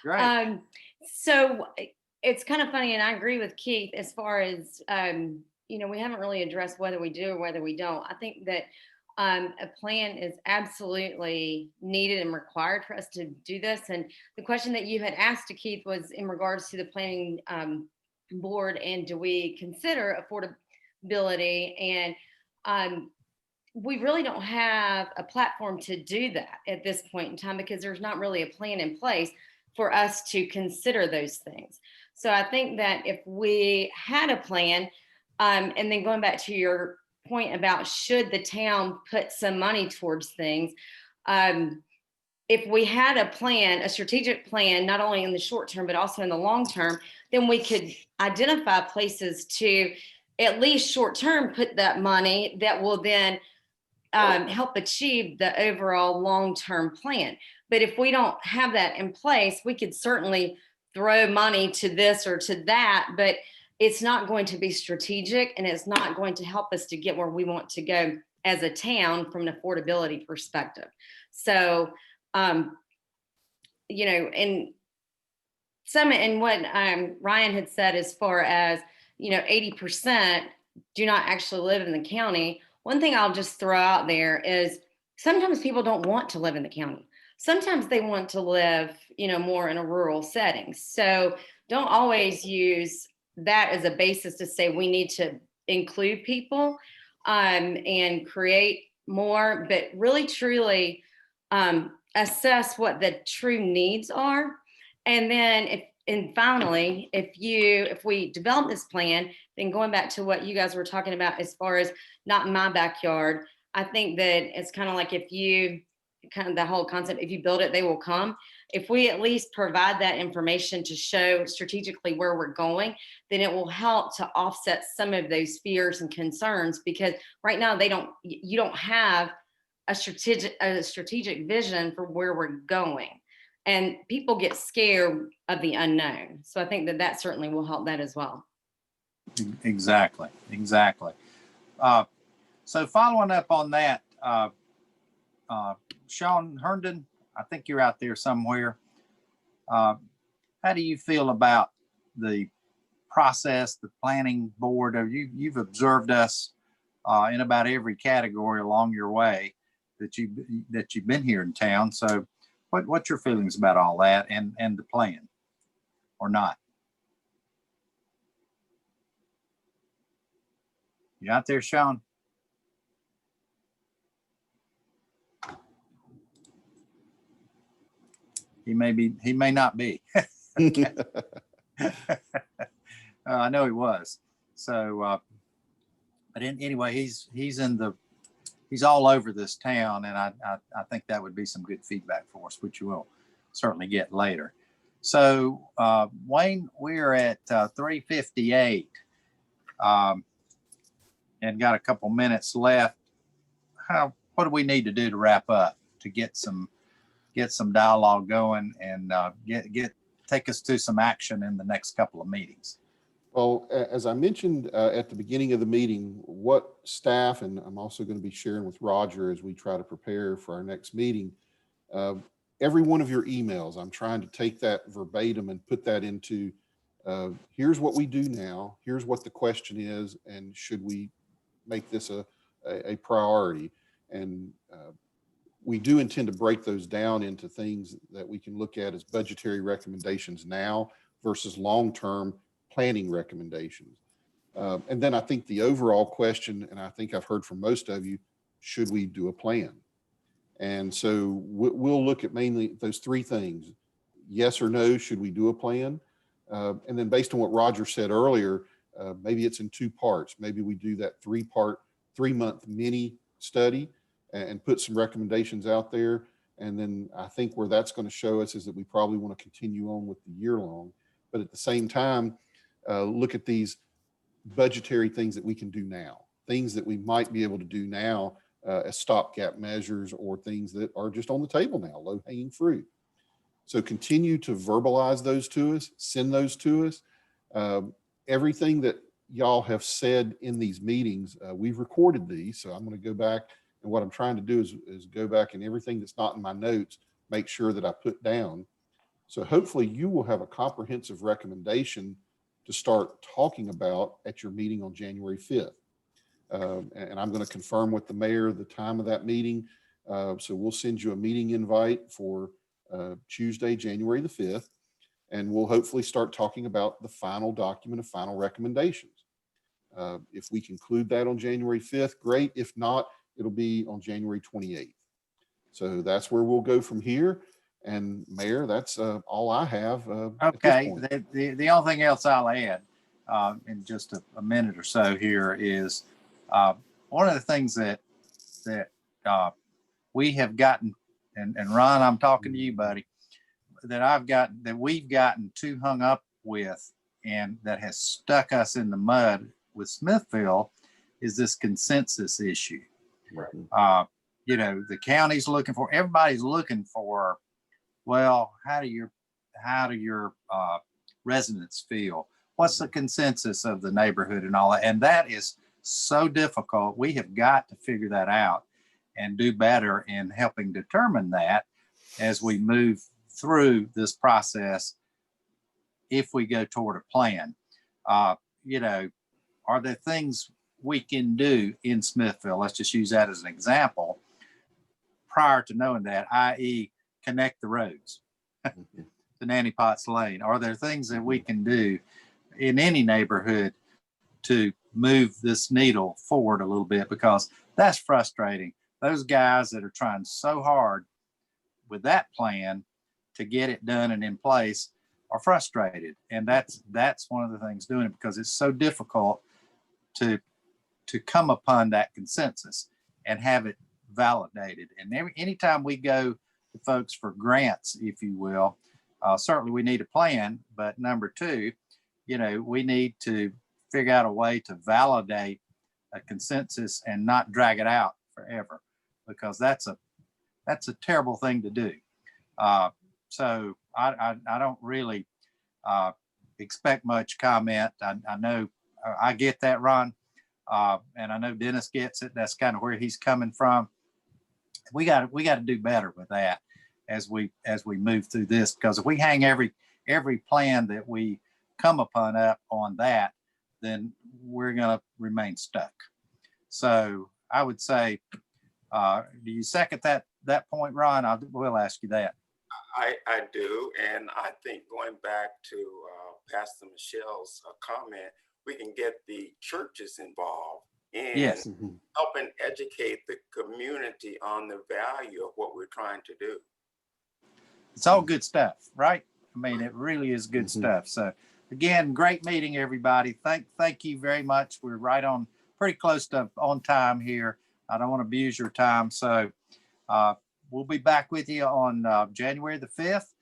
Right. So it's kind of funny, and I agree with Keith as far as, you know, we haven't really addressed whether we do or whether we don't. I think that a plan is absolutely needed and required for us to do this. And the question that you had asked to Keith was in regards to the planning board, and do we consider affordability? And we really don't have a platform to do that at this point in time, because there's not really a plan in place for us to consider those things. So I think that if we had a plan, and then going back to your point about should the town put some money towards things, if we had a plan, a strategic plan, not only in the short term, but also in the long term, then we could identify places to at least short term put that money that will then help achieve the overall long-term plan. But if we don't have that in place, we could certainly throw money to this or to that, but it's not going to be strategic, and it's not going to help us to get where we want to go as a town from an affordability perspective. So you know, and what Ryan had said as far as, you know, 80% do not actually live in the county. One thing I'll just throw out there is sometimes people don't want to live in the county. Sometimes they want to live, you know, more in a rural setting. So don't always use that as a basis to say we need to include people and create more, but really truly assess what the true needs are. And then finally, if we develop this plan, then going back to what you guys were talking about as far as not in my backyard, I think that it's kind of like kind of the whole concept, if you build it, they will come. If we at least provide that information to show strategically where we're going, then it will help to offset some of those fears and concerns, because right now you don't have a strategic vision for where we're going. And people get scared of the unknown. So I think that certainly will help that as well. Exactly. So following up on that, Sean Herndon, I think you're out there somewhere. How do you feel about the process, the planning board? You've observed us in about every category along your way that you've been here in town. So what's your feelings about all that and the plan, or not? You out there, Sean? He may not be. I know he was. So, but anyway, he's all over this town, and I think that would be some good feedback for us, which you will certainly get later. So, Wayne, we're at 3:58, and got a couple minutes left. What do we need to do to wrap up to get some dialogue going and take us to some action in the next couple of meetings? Well, as I mentioned at the beginning of the meeting, what staff, and I'm also going to be sharing with Roger as we try to prepare for our next meeting, every one of your emails, I'm trying to take that verbatim and put that into, here's what we do now, here's what the question is, and should we make this a priority? And we do intend to break those down into things that we can look at as budgetary recommendations now versus long-term planning recommendations. And then I think the overall question, and I think I've heard from most of you, should we do a plan? And so we'll look at mainly those three things. Yes or no, should we do a plan? And then based on what Roger said earlier, maybe it's in two parts. Maybe we do that 3-month mini study and put some recommendations out there. And then I think where that's going to show us is that we probably want to continue on with the year long. But at the same time, look at these budgetary things that we can do now, things that we might be able to do now as stopgap measures, or things that are just on the table now, low hanging fruit. So continue to verbalize those to us, send those to us. Everything that y'all have said in these meetings, we've recorded these. So I'm going to go back, and what I'm trying to do is go back and everything that's not in my notes, make sure that I put down. So hopefully you will have a comprehensive recommendation to start talking about at your meeting on January 5th. And I'm going to confirm with the mayor the time of that meeting. So we'll send you a meeting invite for Tuesday, January the 5th, and we'll hopefully start talking about the final document of final recommendations. If we conclude that on January 5th, great. If not, it'll be on January 28th. So that's where we'll go from here. And Mayor, that's all I have. Okay. The only thing else I'll add in just a minute or so here is one of the things that we have gotten, and Ron, I'm talking to you, buddy, that we've gotten too hung up with, and that has stuck us in the mud with Smithville, is this consensus issue. Right. The county's everybody's looking for, well, how do your residents feel? What's the consensus of the neighborhood and all that? And that is so difficult. We have got to figure that out and do better in helping determine that as we move through this process if we go toward a plan. You know, are there things we can do in Smithville? Let's just use that as an example. Prior to knowing that, i.e. connect the roads to Nanny Potts Lane. Are there things that we can do in any neighborhood to move this needle forward a little bit? Because that's frustrating. Those guys that are trying so hard with that plan to get it done and in place are frustrated. And that's one of the things doing it, because it's so difficult to come upon that consensus and have it validated. And anytime we go to folks for grants, if you will, certainly we need a plan, but number two, you know, we need to figure out a way to validate a consensus and not drag it out forever, because that's a terrible thing to do. So I don't really expect much comment. I know I get that, Ron, and I know Dennis gets it. That's kind of where he's coming from. We got to do better with that as we move through this, because if we hang every plan that we come upon up on that, then we're going to remain stuck. So I would say, do you second that point, Ron? I will ask you that. I do, and I think going back to Pastor Michelle's comment, we can get the churches involved in Yes. helping educate the community on the value of what we're trying to do. It's all good stuff, right? I mean, it really is good stuff. So again, great meeting, everybody. Thank you very much. We're right on, pretty close to on time here. I don't want to abuse your time. So we'll be back with you on January the 5th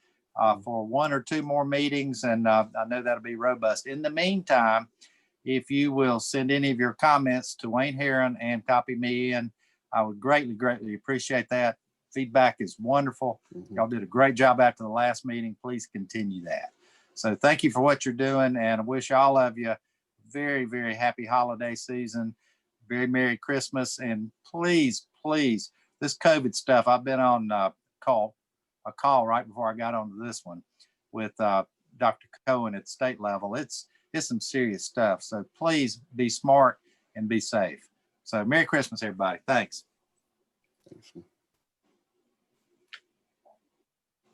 for one or two more meetings. And I know that'll be robust. In the meantime, if you will send any of your comments to Wayne Heron and copy me in, I would greatly, greatly appreciate that. Feedback is wonderful. Y'all did a great job after the last meeting. Please continue that. So thank you for what you're doing. And I wish all of you very, very happy holiday season. Very Merry Christmas. And please, please, this COVID stuff, I've been on a call right before I got onto this one with Dr. Cohen at state level. It's some serious stuff. So please be smart and be safe. So Merry Christmas, everybody. Thanks. Thanks.